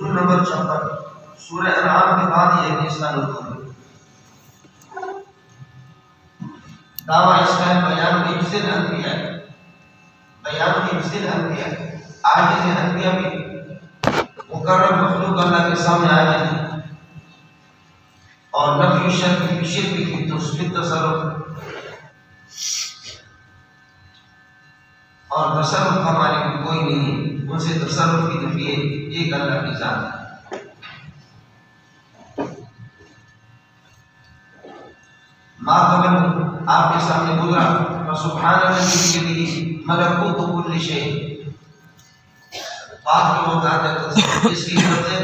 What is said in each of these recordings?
نزول نمبر 56 سورہ انعام کے بعد یہ اس کا نزول ہے۔ دعویٰ اس کا ہے بیان کی حفظ الانبیاء، بیان کی حفظ الانبیاء، عاجز انبیاء بھی مقرر مخلوق اللہ کے سامنے آئے ہیں، اور نفی شرک کی شرک کی تثبیت تصرف اور تصرف کا مالک کوئی نہیں، ان سے تصرف کی نفی ہے، ایک اللہ کی ذات ہے۔ ما قبل آپ کے سامنے گزرا فسبحان الذی بیدہ ملکوت کل شیء، پاک ہے وہ ذات جس کی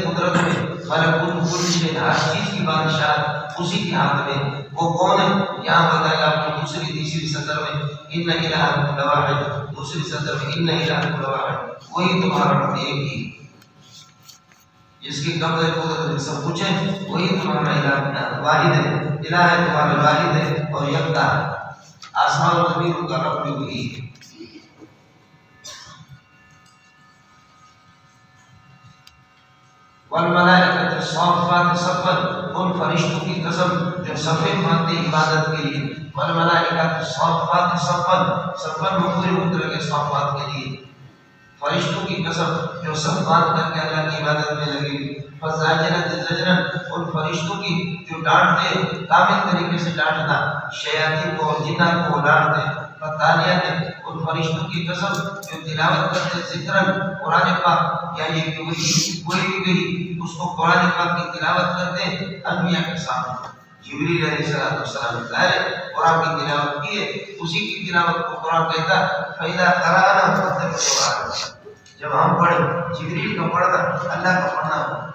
قدرت میں ملکوت کل شیء، ہر چیز کی بادشاہ اسی کے ہاتھ میں۔ وہ کون ہے؟ یہاں بتایا آپ کو دوسری تیسری سطر میں ان الہکم لواحد، دوسری سطر میں ان الہکم لواحد، وہی تمہارا رب ایک ہی، جس کی قبضہ قدرت میں سب کچھ ہے، وہی تمہارا الہ واحد ہے، الہ ہے تمہارا واحد ہے اور یکتا ہے، آسمان و زمین کا رب بھی وہی ہے۔ والملائکۃ صافات صفا، ان فرشتوں کی قسم جو صفیں باندھتے عبادت کے لیے، والملائکۃ صافات صفا، صفا مقدر مقدر کے صافات کے لیے، فرشتوں کی قسم جو صف باندھ کر کے اللہ کی عبادت میں لگے، فزاجرۃ زجرا، ان فرشتوں کی جو ڈانٹتے کامل طریقے سے ڈانٹنا، شیاطین کو اور جنات کو ڈانٹتے، فتالیات، ان فرشتوں کی قسم جو تلاوت کرتے ذکرن قرآن پاک، یعنی کہ کوئی بھی اس کو قرآن پاک کی تلاوت کرتے انبیاء کے سامنے۔ جبریل علیہ السلام قرآن کی تلاوت کیے، اسی کی تلاوت کو قرآن کہتا فَإِذَا قَرَأْنَا فَاتَّبِعْ قُرْآنَهُ، جب ہم پڑھیں جبریل کا پڑھنا اللہ کا پڑھنا ہو،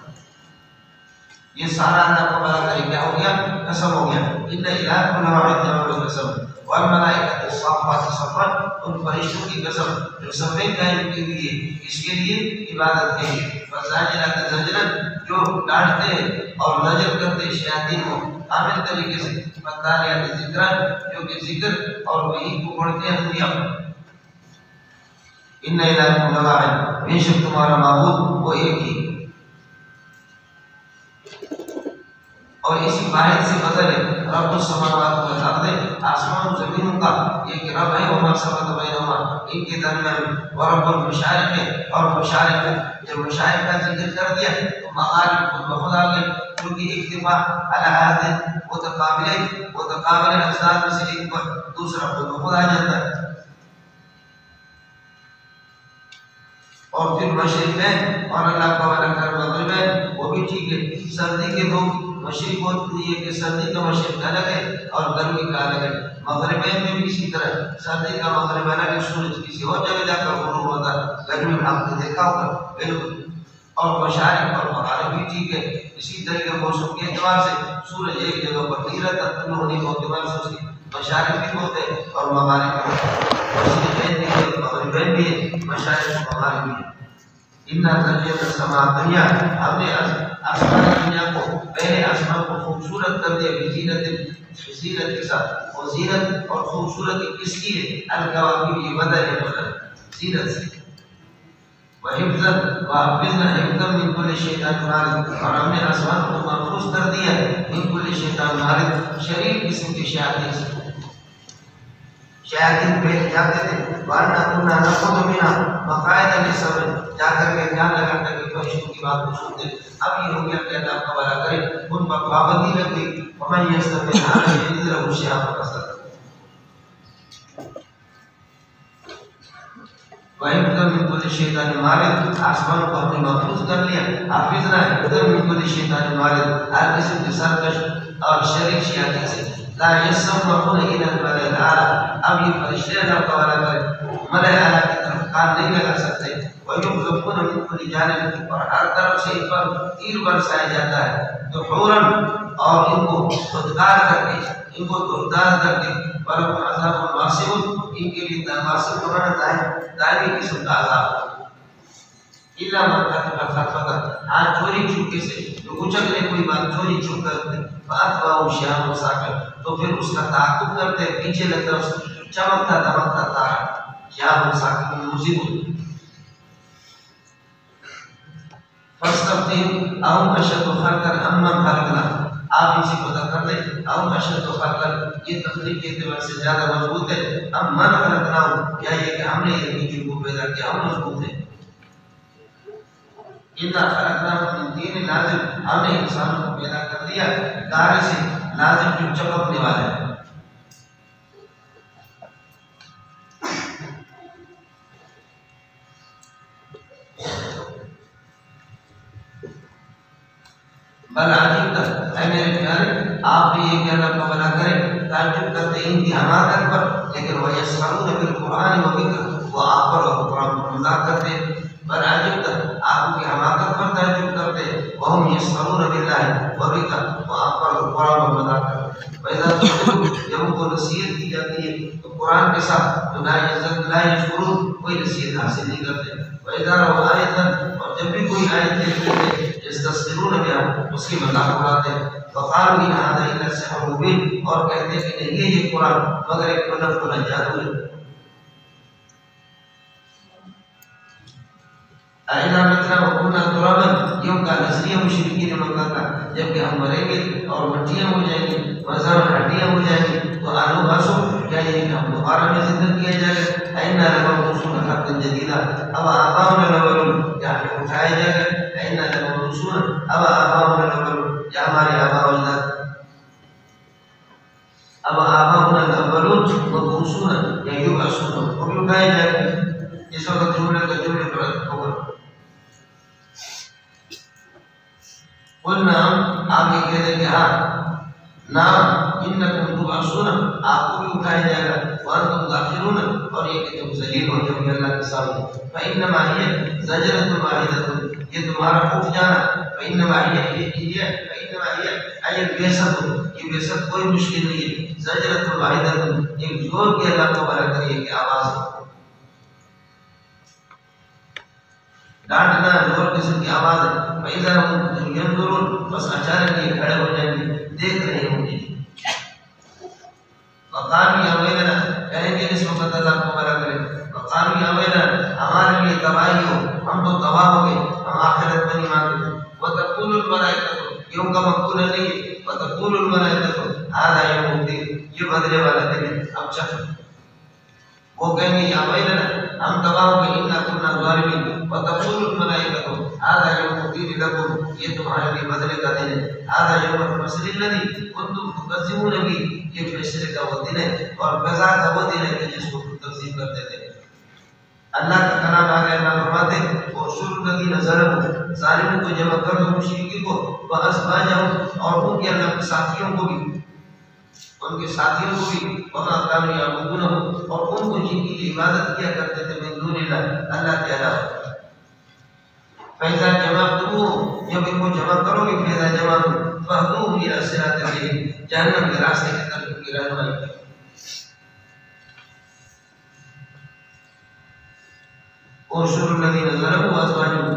یہ سارا اللہ کو بڑا کرے، کیا ہو گیا؟ قسم ہو گیا، ان الہکم لواحد، جواب قسم، والملائکۃ صافات صفا، ان فرشتوں کی قسم جو صفیں قائم کی ہوئی ہے اس کے لیے عبادت کے لیے، فزاجرۃ زجرا، جو ڈانٹتے ہیں اور زجر کرتے شیاطین کو کامل طریقے سے، فتالیات ذکرا، جو کہ ذکر اور وحی کو پڑھتے ہیں انبیاء۔ ان الہکم لواحد، بے شک تمہارا معبود وہ ایک ہی، اور اسی واحد سے بدل ہے رب السماوات والارض، آسمان و زمینوں کا ایک رب ہے، وما ثبت بینہما، ان کے درمیان، ورب المشارق، اور مشارق، جب مشارق کا ذکر کر دیا تو مغارب خود بخود آ گئے، کیونکہ اکتفا علی متقابل اجزاء میں سے ایک پر دوسرا خود بخود آ جاتا ہے۔ اور پھر مشرقین اور اللہ کا والا کر مغربین، وہ بھی ٹھیک ہے، سردی کے دو مشرق ہوتی ہے کہ سردی کا مشرق الگ ہے اور گرمی کا الگ ہے، مغربین میں بھی اسی طرح سردی کا مغرب الگ ہے، سورج کسی اور جگہ جا کر غروب ہوتا ہے، گرمی میں آپ نے دیکھا ہوگا بالکل، اور مشارق اور مغارب بھی ٹھیک ہے، اسی طریقے موسم کے اعتبار سے سورج ایک جگہ پر نہیں رہتا، طلوع ہونے کے اعتبار سے اس کی مشارق بھی ہوتے ہیں اور مغارب بھی ہوتے ہیں، مشرقین بھی ہے مغربین بھی ہے، مشارق اور مغارب بھی ہے۔ اِنَّا زَيَّنَّا السَّمَاءَ الدُّنْيَا، ہم نے آسمان دنیا کو، پہلے آسمان کو خوبصورت کر دیا زینت کے ساتھ، اور زینت اور خوبصورتی کس کی ہے؟ الکواکب، یہ بدل ہے، بدل زینت سے، وحفظاً وحفظنا حفظاً من کل شیطان مارد، اور ہم نے آسمان کو محفوظ کر دیا من کل شیطان مارد، شریر قسم کے شیاطین سے، شیاطین پہلے جاتے تھے، وَأَنَّا كُنَّا نَقُعُدُ مِنْهَا مَقَاعِدَ لِلسَّمْعِ، جا کر کے دھیان لگا کر کے فرشتوں کی بات کو سنتے، اب یہ ہو گیا کہ اللہ کا بھلا کرے، ان پر پابندی لگ گئی، وَمَن يَسْتَمِعْ يَجِدْ لَهُ شِهَابًا رَصَدًا، وَحِفْظًا مِنْ كُلِّ شَيْطَانٍ مَارِدٍ، آسمان کو ہم نے محفوظ کر لیا، حافظنا حفظًا مِنْ كُلِّ شَيْطَانٍ مَارِدٍ، ہر قسم کے سرکش اور شریک شیاطین سے، لا يسمعون الى الملأ الاعلى، اب یہ فرشتے اللہ تعالیٰ کرے ملأ اعلیٰ کی طرف کان نہیں لگا سکتے، وَيُقْذَفُونَ مِنْ كُلِّ جَانِبٍ، اور ہر طرف سے ان پر تیر برسایا جاتا ہے، دحوراً، اور ان کو خودکار کر کے، ان کو دردار کر کے، وَلَهُمْ عَذَابٌ وَاسِعٌ، ان کے لیے واسع ہونا دائمی قسم کا عذاب، إِلَّا مَنْ كَتَبَ خَطْفَةً، ہاں چوری چھپکے سے، جو اچک لے کوئی بات چوری چھپ کر دے، فَأَتْبَعَهُ شِهَابٌ ثَاقِبٌ، تو پھر اس کا تعاقب کرتے، پیچھے لگتا اس چمکتا دمکتا تارا، شِهَابٌ ثَاقِبٌ مُّضِيءٌ، فاستفتهم اهم اشد خلقا ام من خلقنا، آپ اسی کو پتہ کر لیں اهم اشد خلقا یہ تخلیق کے اعتبار سے زیادہ مضبوط ہے، ام من خلقنا یا یہ کہ ہم نے ان کو پیدا کیا ہم مضبوط ہیں۔ انا خلقناهم من طین لازم، ہم نے انسانوں کو پیدا کر دیا گارے سے لازم جو چپکنے والا ہے۔ بل عجیب اے میرے پیارے آپ بھی یہ کہنا کو بنا کریں تعجب کرتے ہیں ان کی حماقت پر، لیکن وہ یسخرون بالقرآن و بکر وہ آپ پر اور قرآن پر مذاق کرتے ہیں۔ بل عجیب آپ کی حماقت پر تعجب کرتے ہیں، وہم یسخرون باللہ و بکر وہ آپ پر اور قرآن پر مذاق کرتے ہیں۔ وَإِذَا جب ان کو نصیحت کی جاتی ہے تو قرآن کے ساتھ تو لا یشکرون کوئی نصیحت حاصل نہیں کرتے۔ وَإِذَا رَأَوْا آیَةً اور جب بھی کوئی آیت دیکھتے ہیں یستسخرون بها اس کی مذاق اڑاتے ہیں۔ وقالوا ان هذا الا سحر مبین اور کہتے ہیں کہ نہیں یہ قرآن مگر ایک کھلا کھلا جادو ہے۔ اَإِذَا مِتْنَا وَكُنَّا تُرَابًا یوں کا نظریہ مشرکین مکہ کا جب کہ ہم مریں گے اور مٹیاں ہو جائیں گی وزن ہڈیاں ہو جائیں گی تو آلو باسو کیا یہ کہ ہم دوبارہ میں زندہ کیا جائے گا۔ اَإِنَّا لَمَبْعُوثُونَ خَلْقًا جَدِيدًا اب آباؤنا الأولون کیا ہمیں اٹھایا جائے گا۔ اِنَّا لَمَبْعُوثُونَ اب آباؤنا الأولون یا ہمارے آباء و اجداد اب آباؤنا الأولون مبعوثون یا یبعثون وہ بھی اٹھائے جائے گا۔ اس وقت جملے کا جملے پر ہوگا قلنا آپ یہ کہہ دیں کہ ہاں نام انکم تبعثون آپ کو بھی اٹھایا جائے گا وانتم داخلون اور یہ کہ تم ذلیل ہو جاؤ گے اللہ کے سامنے۔ فإنما هي زجرة واحدة یہ تمہارا اٹھ جانا فإنما هي أي بیست یہ بیست کوئی مشکل نہیں ہے۔ زجرة واحدة ایک زور کے اللہ کو بنا کر یہ کہ آواز ڈانٹنا زور قسم کی آواز ہے۔ فإذا هم ينظرون بس اچانک یہ کھڑے ہو جائیں گے دیکھ رہے ہوں گے۔ وقالوا یا ویلنا کہیں گے اس وقت اللہ کو بنا کرے وقالوا یا ویلنا ہمارے لیے تباہی ہو ہم تو تباہ ہو گئے ہم آخرت میں نہیں مانتے۔ وتقول الملائکۃ یوم کا مقبول نہیں ہے وتقول الملائکۃ هذا یوم الدین یہ بدلے والا دن ہے اب چکر وہ کہیں گے یا ویلنا ہم تباہ ہو گئے انا کنا ظالمین وتقول الملائکۃ هذا یوم الدین لکم یہ تمہارے لیے بدلے کا دن ہے۔ هذا یوم الفصل الذی کنتم تکذبون به یہ فیصلے کا وہ دن ہے اور قضا کا وہ دن ہے کہ جس کو تکذیب کرتے تھے۔ اللہ کا کلام آگے اللہ فرماتے اور شروع الذین ظلموا ظالموں کو جمع کر دو مشرکین کو وازواجہم اور ان کے اللہ کے ساتھیوں کو بھی وما كانوا يعبدون اور ان کو جن کی عبادت کیا کرتے تھے من دون اللہ اللہ کے علاوہ۔ فإذا جمعتموهم جب ان کو جمع کرو گے فإذا جمعتم فاهدوهم إلى صراط الجحيم جہنم کے راستے کی طرف کی رہنمائی کرو۔ احشروا الذين ظلموا وازواجهم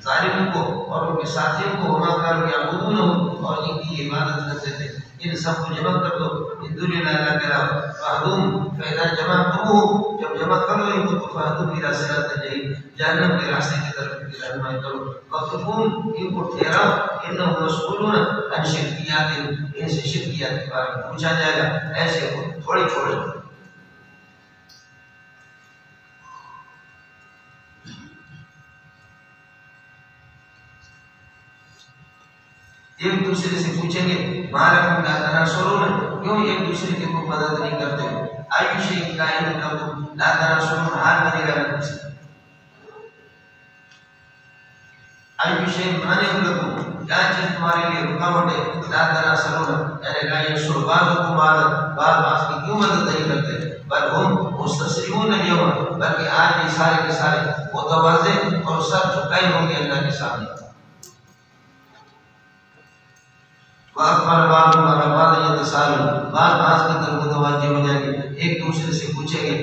ظالموں کو اور ان کے ساتھیوں کو وما كانوا يعبدون اور جن کی عبادت کرتے تھے ان سب کو جمع کر دو من دون اللہ کے علاوہ۔ فاهدوهم فإذا جمعتموهم جب جمع کر لو ان کو فاهدوهم إلى صراط الجحيم جہنم کے راستے کی طرف کی رہنمائی کرو۔ وقفوهم ان کو ٹھہراؤ انهم مسئولون عن شرکیات ان سے شرکیات کے بارے میں پوچھا جائے گا ایسے کو تھوڑی چھوڑے۔ ایک دوسرے سے پوچھیں گے مالکم لا تناصرون کیوں ایک دوسرے کی کو مدد نہیں کرتے ہو۔ ای شیء کائن لکم لا تناصرون حال بنے گا لکم سے ای شیء مانع لکم کیا چیز تمہارے لیے رکاوٹ ہے لا تناصرون یعنی لا ینصر بعضکم بعضا بعض کی کیوں مدد نہیں کرتے بل ہم مستسلمون اليوم بلکہ آج یہ سارے کے سارے متواضع اور سر جھکائے ہوں گے اللہ کے سامنے۔ وَأَقْبَلَ بَعْضُهُمْ عَلَىٰ بَعْضٍ يَتَسَاءَلُونَ بعض کی طرف متوجہ ہو جائیں گے ایک دوسرے سے پوچھیں گے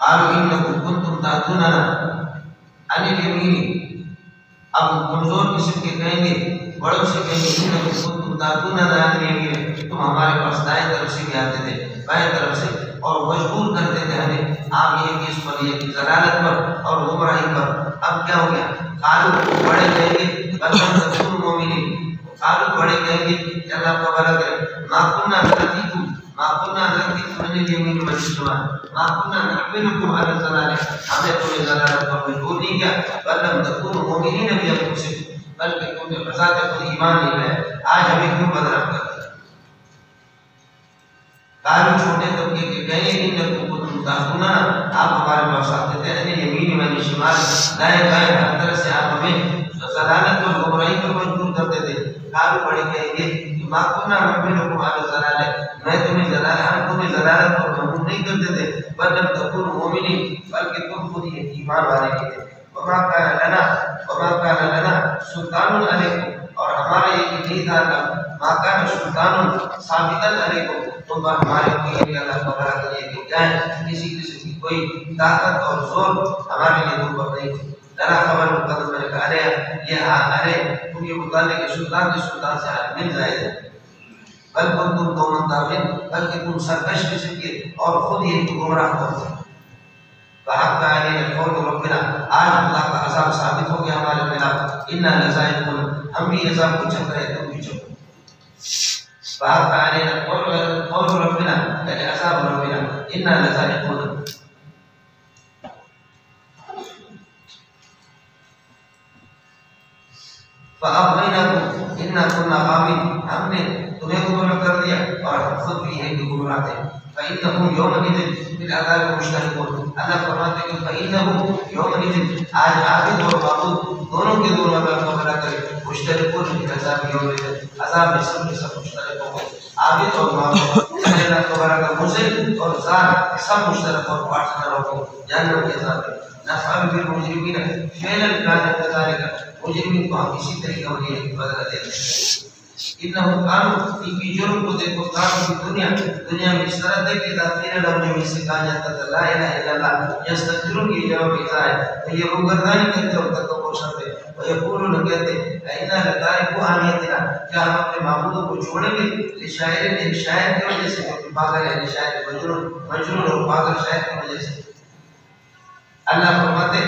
قَالُوا إِنَّكُمْ كُنتُمْ تَأْتُونَنَا عَنِ الْيَمِينِ اب کمزور قسم کے کہیں گے بڑوں سے کہیں گے إِنَّكُمْ كُنتُمْ تَأْتُونَنَا عَنِ الْيَمِينِ تم ہمارے پاس دائیں طرف سے بھی آتے تھے بائیں طرف سے اور مجبور کرتے تھے ہمیں آپ یہ کس پر، یہ ضلالت پر اور گمراہی پر۔ اب کیا ہو گیا؟ قالوا بڑے کہیں گے بل لم تکونوا مؤمنین، قالوا بڑے کہیں گے کہ اللہ کا بھلا کرے، ما كنا نرتكب من اليمين والشمال ما كنا نحملكم على الضلال، ہمیں تمہیں ضلالت پر مجبور نہیں کیا، بل لم تكونوا مؤمنین بانفسکم، بلکہ تم نے بذات خود ایمان نہیں لائے، آج ہمیں کیوں بدنام کرتے؟ قالوا چھوٹے طبقے کے کہیں انکم کنتم تأتوننا، آپ ہمارے پاس آتے تھے، عن الیمین والشمال، دائیں بائیں ہر طرف سے آپ ہمیں ضلالت اور گمراہی پر مجبور کرتے تھے۔ قالوا بڑے کہیں گے ما كنا نحملكم على الضلال، میں تمہیں ضلالت پر مجبور نہیں کرتے تھے، بل لم تكونوا مؤمنین، بلکہ تم خود ہی ایمان والے نہیں تھے۔ وما كان لنا سلطان علیکم، اور ہمارے یہ نہیں تھا ما كان سلطان ثابتا علیکم، تم پر ہمارے کوئی اللہ کا بھلا کریے کہ جائیں، کسی قسم کی کوئی طاقت اور زور ہمارے لیے تم پر نہیں تھی۔ لنا خبر مقدم میں کہا یہ ارے تم یہ بتانے کہ سلطان کے سلطان سے مل جائے، بل کنتم قوما طاغین، بلکہ تم سرکش قسم کے اور خود ہی گمراہ کرتے۔ فحق علینا قول ربنا، آج اللہ کا عذاب ثابت ہو گیا ہمارے خلاف، انا لذائقون، ہم بھی عذاب کو چکھ رہے تم بھی چکھو۔ فحق علینا قول ربنا، یعنی عذاب ربنا، انا لذائقون۔ فأغويناكم إنا كنا غاوين، ہم نے تمہیں گمراہ کر دیا اور ہم خود بھی ہیں کہ گمراہ تھے۔ فإنهم يومئذ بالعذاب مشتركون، اللہ فرماتے ہیں کہ فإنهم يومئذ، آج عابد اور معبود دونوں کے دونوں اللہ کا بھلا کرے، مشتركون بالعذاب یومئذ، عذاب میں سب کے سب مشترک ہوں گے، عابد اور معبود اللہ کا بھلا کر مشرک اور ظالم سب مشترک اور پارٹنر ہوں گے جہنم کے عذاب میں۔ نفعل بالمجرمین فعلا كان كذلك، مجرمین کو ہم اسی طریقے وہی بدلہ دیتے ہیں۔ انہم کانوا، ان کی جرم کو دیکھو، کانوا کی دنیا میں اس طرح تھے کہ تاثیر لوگ جب اس سے کہا جاتا تھا لا الہ الا اللہ، یستکبرون کی جواب ایسا ہے تو یہ روگردانی کرتے اور تکبر کرتے، ویقولون کہتے انا لتارکو آلیتنا، کیا ہم اپنے معبودوں کو چھوڑیں گے؟ لشاعر، ایک شاعر کی وجہ سے جو پاگل ہے، لشاعر مجنون اور پاگل شاعر کی وجہ سے۔ اللہ فرماتے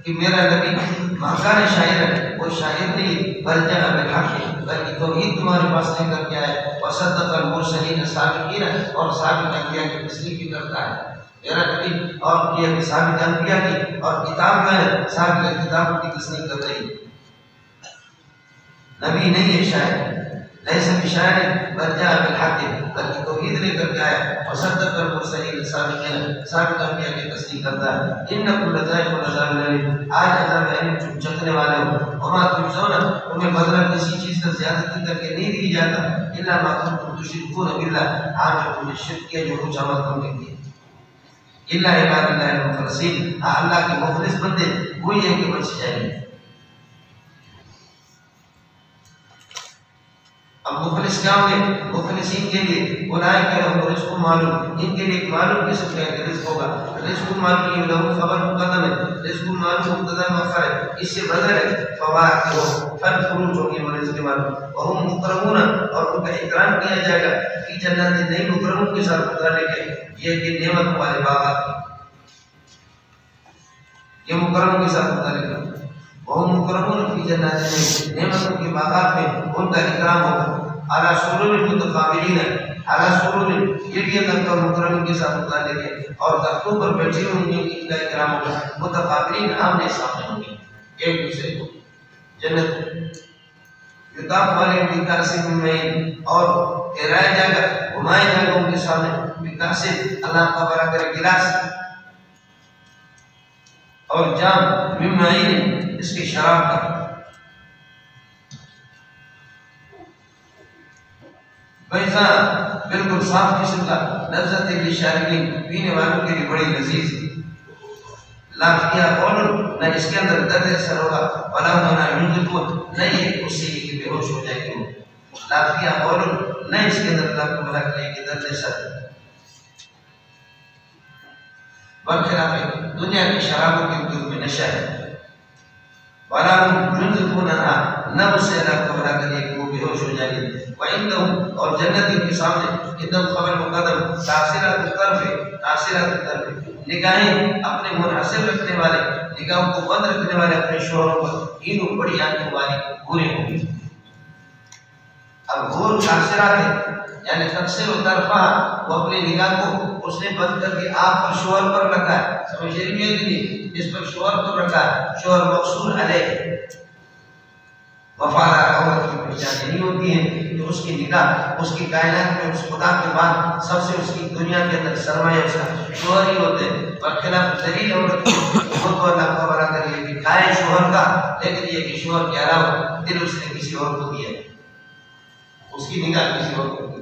کہ میرا نبی مکان شاعر ہے، وہ شاعر نہیں، بل جاء بالحق، بلکہ توحید تمہارے پاس لے کر کے آئے، وصدق المرسلین سابقین، اور سابق انبیاء کی تصدیق بھی کرتا ہے میرا نبی، اور یہ سابق انبیاء کی اور کتاب جو ہے سابق کتاب کی تصدیق کر رہی۔ نبی نہیں ہے شاعر، لیس بشاعر بل جاء بالحق، بلکہ توحید لے کر کے آیا، وصدق المرسلین سابقین، سابق انبیاء کی تصدیق کرتا ہے۔ انکم لذائقون العذاب الالیم، آج عذاب الیم تم چکھنے والے ہو، وما تجزون، تمہیں بدلہ کسی چیز کا زیادتی کر کے نہیں دی جاتا، الا ما کنتم تشرکون باللہ، آج جو تم نے شرک کیا جو کچھ عمل تم نے کیا۔ الا عباد اللہ المخلصین، اللہ کے مخلص بندے وہی ہے کہ بچ جائیں گے۔ اب مخلص کیا ہوں گے؟ مخلصین کے لیے اولئک لهم رزق معلوم، ان کے لیے ایک معلوم قسم کا رزق ہوگا۔ رزق معلوم یہ لہو خبر مقدم ہے، رزق معلوم مبتدا مؤخر ہے، اس سے بدل ہے فواکہ، پھل فروٹ ہوں گے وہ رزق معلوم، وہم مکرمون، اور ان کا اکرام کیا جائے گا، فی جنات، نئی مکرموں کے ساتھ متعلق ہے یہ کہ نعمت والے باغات، یہ مکرموں کے ساتھ متعلق ہے، وہ مکرمون فی جنات، نعمتوں کے باغات میں ان کا اکرام ہوگا، اعلیٰ سرور متقابلین، اعلیٰ سرور یہ بھی ایک مکرموں کے ساتھ متعلق ہے، اور تختوں پر بیٹھے ہوں گے ان کا اکرام ہوگا، متقابلین آمنے سامنے ہوں گے ایک دوسرے کو، جنت یطاف والے بکاس من معین، اور پھیرایا جائے گا گھمایا جائے گا ان کے سامنے بکاس، اللہ کا برا کرے گلاس اور جام، من معین اس کی شراب کا، ویسا بالکل صاف قسم کا، لذت للشاربین، پینے والوں کے لیے بڑی لذیذ، لا فیہا غول، نہ اس کے اندر درد اثر ہوگا، ولا هم عنہا ينزفون، نہ یہ اس سے یہ بے ہوش ہو جائے گی، لا فیہا غول، نہ اس کے اندر اللہ کو بلا کرے کہ درد اثر، برخلاف دنیا کی شرابوں کے اوپر میں نشہ ہے، ولا هم ينزفون عنها، نہ اس سے اللہ کو بنا کر یہ وہ بے ہوش ہو جائیں گے. وعندهم اور جنتی کے سامنے عندهم خبر مقدم ناصرات الطرف، ناصرات الطرف نگاہیں اپنے منحصر رکھنے والے، نگاہوں کو بند رکھنے والے اپنے شوہروں پر انہوں بڑی آنکھوں والی گورے ہوں گے. اب غور ناصرات ہے یعنی تقصیر و طرفہ، وہ اپنی نگاہ کو اس نے بند کر کے آپ پر شوہر پر رکھا ہے. سمجھ رہی ہے کہ اس پر شوہر پر رکھا ہے، شوہر مقصور علیہ. وفادار عورت کی پہچان یہی ہوتی ہے کہ اس کی نگاہ اس کی کائنات میں اس خدا کے بعد سب سے اس کی دنیا کے اندر سرمایہ اس کا شوہر ہی ہوتے ہیں. برخلاف دلیل عورت کی خود کو اللہ کو بنا کر یہ دکھائے شوہر کا، لیکن یہ کہ شوہر کے علاوہ دل اس نے کسی اور کو دیا، اس کی نگاہ کسی اور کو دی.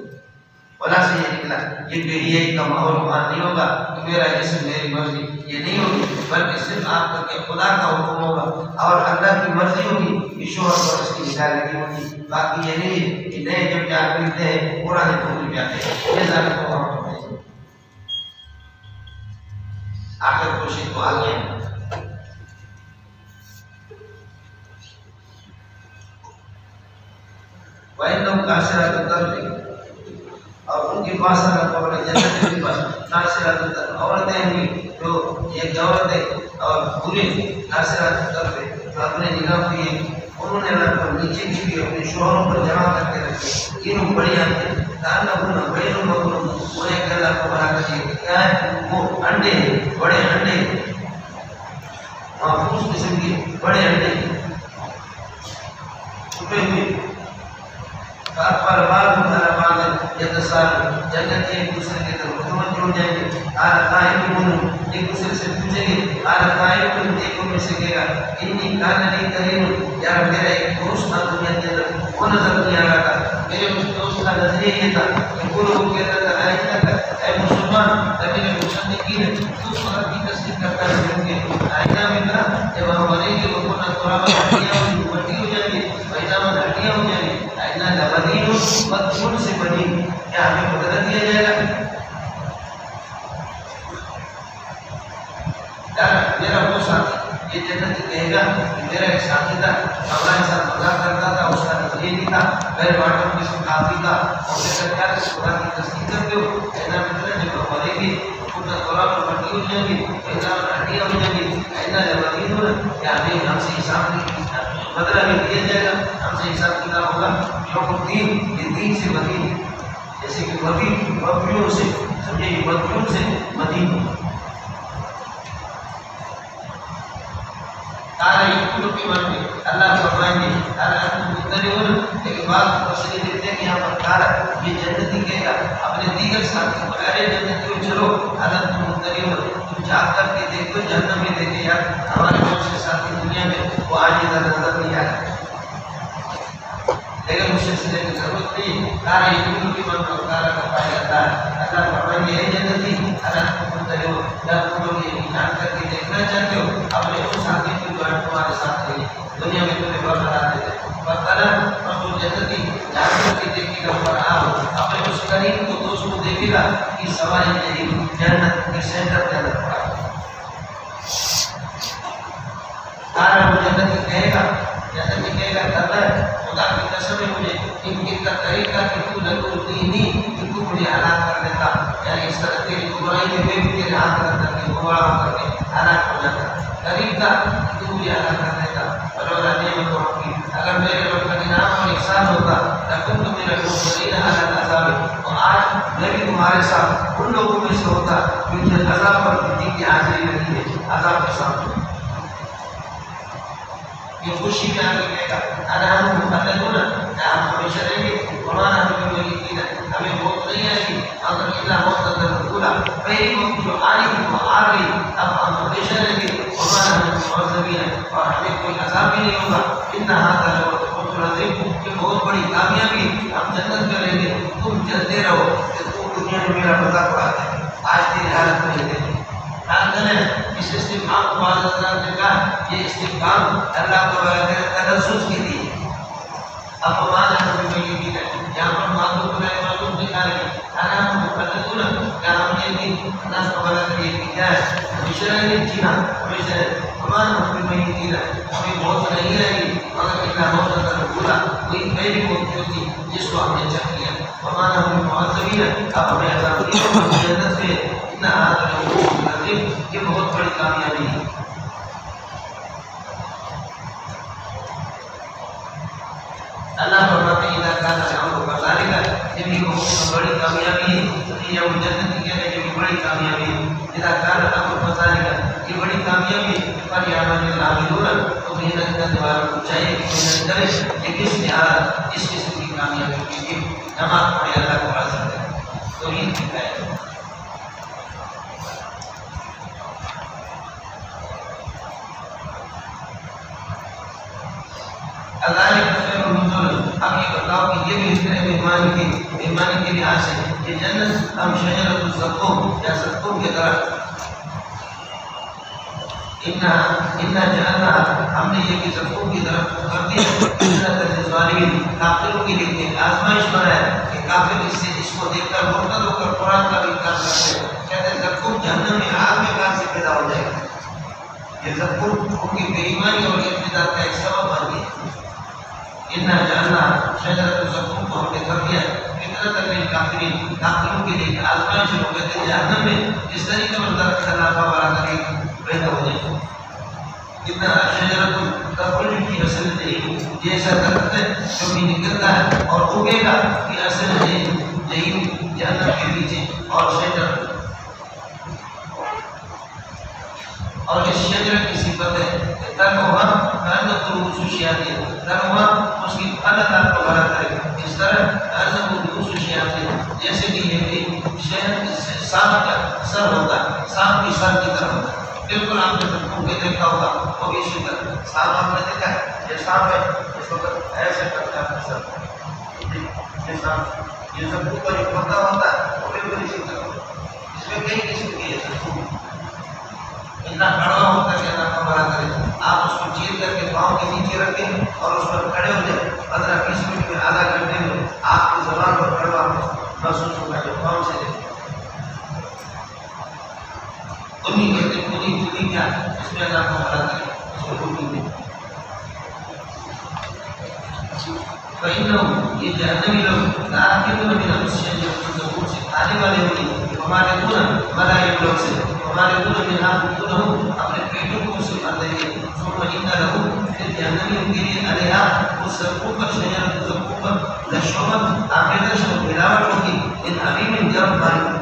ولا سے یہ نکلا یہ بے کا ماحول وہاں نہیں ہوگا کہ میرا جسم میری مرضی، یہ نہیں ہوگی، بلکہ صرف آپ کر کے خدا کا حکم ہوگا اور اللہ کی مرضی ہوگی کہ شوہر پر اس کی نگاہ لگی ہوگی. باقی یہ نہیں ہے کہ نئے جب جان ملتے ہیں پرانے کو بھول جاتے ہیں. یہ ظاہر کو وہاں پر نہیں. آخر کوشش تو آگے ہے. وَإِنَّهُمْ قَاصِرَاتُ الطَّرْفِ اور ان کے پاس اللہ تعالیٰ جنت کے پاس قاصرات الطرف عورتیں ہوئی جو ایک عورتیں اور پورے قاصرات الطرف اپنے نگاہ کو یہ انہوں نے اللہ پر نیچے کی بھی اپنے شوہروں پر جمع کر کے رکھے. یہ بڑی آنکھیں تعلقون بین المغرب انہیں کہ اللہ کو بنا کر یہ کیا ہے وہ انڈے بڑے انڈے محفوظ قسم کے بڑے انڈے چھپے ہوئے پر بعض مطالبات یتصال جنت ایک دوسرے کے طرف متوجہ ہو جائیں گے. آل قائمون ایک دوسرے سے پوچھیں گے، آل قائمون ایک ان میں سے کہے گا انی کان لی کریم، یار میرا ایک دوست تھا دنیا کے اندر وہ نظر نہیں آ رہا تھا. میرے اس دوست کا نظریہ یہ تھا کہ وہ لوگ کہتا تھا اے مسلمان نبی نے پوچھنے کی ہے تو سورت کی تصدیق کرتا ہے کیونکہ آئینہ میں نا جب ہم مریں گے لوگوں نے تھوڑا بٹی ہو جائیں گے، پیجامہ ہڈیاں ہو جائیں گے. لبدین مدفون سے بنی، کیا ہمیں بدل دیا جائے گا؟ میرا وہ ساتھی یہ جنت کہے گا کہ میرا ایک ساتھی تھا ہمارے ساتھ مذاق کرتا تھا، اس کا نظریہ نہیں تھا، میرے باٹم کی سکھاتی تھا اور میں کیا خدا کی تصدیق کرتے ہو. اینا مطلب جب ہم مریں گے خدا طورا پر بٹی ہو جائیں گے، اینا ہڈیاں ہو جائیں گے. اینا لبدین ہو کہ ہم سے حساب نہیں بدلہ میں دیا جائے گا، ہم سے حساب کتاب ہوگا. یوم الدین یہ دین سے مدین، جیسے کہ مدین مدیون سے سمجھے مدیون سے مدین. تارے کلو کی مان میں اللہ فرمائیں گے اللہ مختلف ایک بات تفصیل دیتے ہیں کہ یہاں پر تارا یہ جنتی کہے گا اپنے دیگر ساتھی بغیر جنتیوں چلو اللہ مختلف تم جا کر کے دیکھو جہنم میں دیکھے یار ہمارے بہت سے ساتھی دنیا میں وہ آج ادھر نظر نہیں آیا، لیکن مجھ سے سلے کی ضرورت نہیں. تارا کلو کی مان میں تارا کا پایا جاتا ہے. اللہ فرمائیں گے اے جنتی اللہ مختلف جب تم لوگ یہ جان کر کے دیکھنا چاہتے ہو اپنے ان ساتھی تمہارے ساتھ نہیں دنیا میں تمہیں برقرار دے برقرار اور تو جنتی جان کر کے دیکھے گا پر آؤ اپنے اس قریب کو دوست کو دیکھے گا کہ سوائے نہیں جنت کے سینٹر کے اندر پڑا تارا وہ جنتی کہے گا کرنا ہے خدا کی قسم ہے مجھے ان کے کا طریقہ کہ تو لگو دینی کہ تو مجھے ہلاک کر دیتا، یعنی اس طرح تیری برائی میں بھی تیرے ہاتھ رکھ کر کے گوارا کر کے ہلاک ہو جاتا. قریب تھا کہ تو مجھے ہلاک کر دیتا اور نعمت ربی اگر میرے رب کا انعام اور احسان ہوتا لکن تو میرا مبتلین حالت عذاب ہے. اور آج میں بھی تمہارے ساتھ ان لوگوں میں سے ہوتا جو عذاب پر جن کی حاضری نہیں ہے عذاب کے ساتھ. یہ خوشی میں آگے کہے گا ہم مخلدون کیا ہم ہمیشہ رہیں گے قرآن ہمیں یقین ہے ہمیں موت نہیں آئے گی اگر اللہ موت رسولہ پہلی موت جو آ رہی تھی وہ آ گئی اب ہم ہمیشہ رہیں گے قرآن ہمیں معذبی ہے اور ہمیں کوئی عذاب بھی نہیں ہوگا. اتنا ہاتھ کہ بہت بڑی کامیابی ہم جنت میں رہیں گے. تم جلتے رہو کہ تم دنیا میں میرا پتہ پڑا ہے آج تیری حالت میں رہتے ہیں. اس استفہام کو بعض حضرات نے کہا یہ استفہام اللہ کو تلذذ کی دی. اب مانا ہمیں یہ بھی ہے یہاں پر معلوم بنائے معلوم دکھا رہے ہم مخلدون کیا ہم یہ بھی ناس کو بنا کر یہ کیا ہے ہمیشہ رہیں گے. جی ہاں ہمیشہ ومان ہم بمیتین ہمیں موت نہیں رہی مگر الا موتۃ الاولی وہی پہلی موت ہوتی جس کو ہم نے چکھ لیا ومان ہم بمعذبین اب ہمیں عذاب دیا جنت میں ان هذا لهو عظیم یہ بہت بڑی کامیابی ہے اللہ فرماتے ہیں اذا كان الامر كذلك جب یہ بہت بڑی کامیابی ہے تو یہ وہ جنت کی ہے جو بڑی کامیابی ہے اذا كان الامر كذلك یہ بڑی کامیابی ہے پر یامن العاملون تو محنت کرنے والوں کو چاہیے کہ محنت کرے کہ کس نہایت اس قسم کی کامیابی کے لیے نماز پڑھے اللہ کو راضی کرے توحید کی ہے اللہ اب یہ بتاؤ کہ یہ بھی اس طرح مہمانی کے لحاظ سے یہ جنت ہم شجرۃ الزقوم یا زقوم کے درخت ان جہنم ہم نے یہ کہ زقوم کی درخت کو کر دیا جنت للظالمین کافروں کے لیے ایک آزمائش بنایا کہ کافر اس کو دیکھ کر مرتد ہو کر قرآن کا بھی انکار کرتے ہیں کہتے ہیں زقوم جہنم میں آگ میں کہاں سے پیدا ہو جائے گا یہ زقوم ان کی بے ایمانی اور ارتداد کا ایک سبب بن گیا ان جاننا شجرۃ الزقوم کو ہم نے کر دیا فطرت للکافرین کافروں کے لیے آزمائش ہو گئے تھے جہنم میں اس طریقے پر درخت کا نافع بڑا کر کے پیدا ہو جائے اتنا شجرۃ تخرج کی اصل جہیم جیسا درخت ہے جو بھی نکلتا ہے اور اگے گا کہ اصل جہیم جہنم کے پیچھے اور شجر اور اس شجر کی صفت ہے تنوع انت رؤوس الشیاطین تنوع اس کی اللہ کو بڑا کرے اس طرح انت رؤوس الشیاطین جیسے کہ یہ سانپ کا سر ہوتا ہے سانپ کی سر کی طرح ہوتا ہے بالکل آپ نے سب کو دیکھا ہوگا وہ بھی اسی طرح سانپ آپ نے دیکھا ہے یہ سانپ ہے اس وقت ایسے کرتا ہے سر یہ سانپ یہ سب کو جو پتا ہوتا ہے وہ بالکل اسی طرح اس میں کئی قسم کی ہے اتنا کڑوا ہوتا ہے کہ اللہ کا بڑا کرے آپ اس کو چیر کر کے پاؤں کے نیچے رکھیں اور اس پر کھڑے ہو جائیں 15-20 منٹ میں آدھا گھنٹے میں آپ کی زبان پر کڑوا محسوس ہوگا جو پاؤں سے دیکھیں انہیں کہتے ہیں خودی کیا اس میں اللہ کا بڑا کرے اس کو خودی دیں فإنهم یہ جہنمی لوگ لآکلون من الشجرۃ الزقوم سے کھانے والے ہوگی ہمارے دون ملائک لوگ سے ہمارے دون میں بطونہم اپنے پیٹوں کو سے بھر دیں گے ثم ان لهم پھر جہنمیوں کے لیے علیہا اس زقوم پر شجرۃ الزقوم پر لشوبت آمیزش اور ملاوٹ ہوگی ان حمیم گرم پانی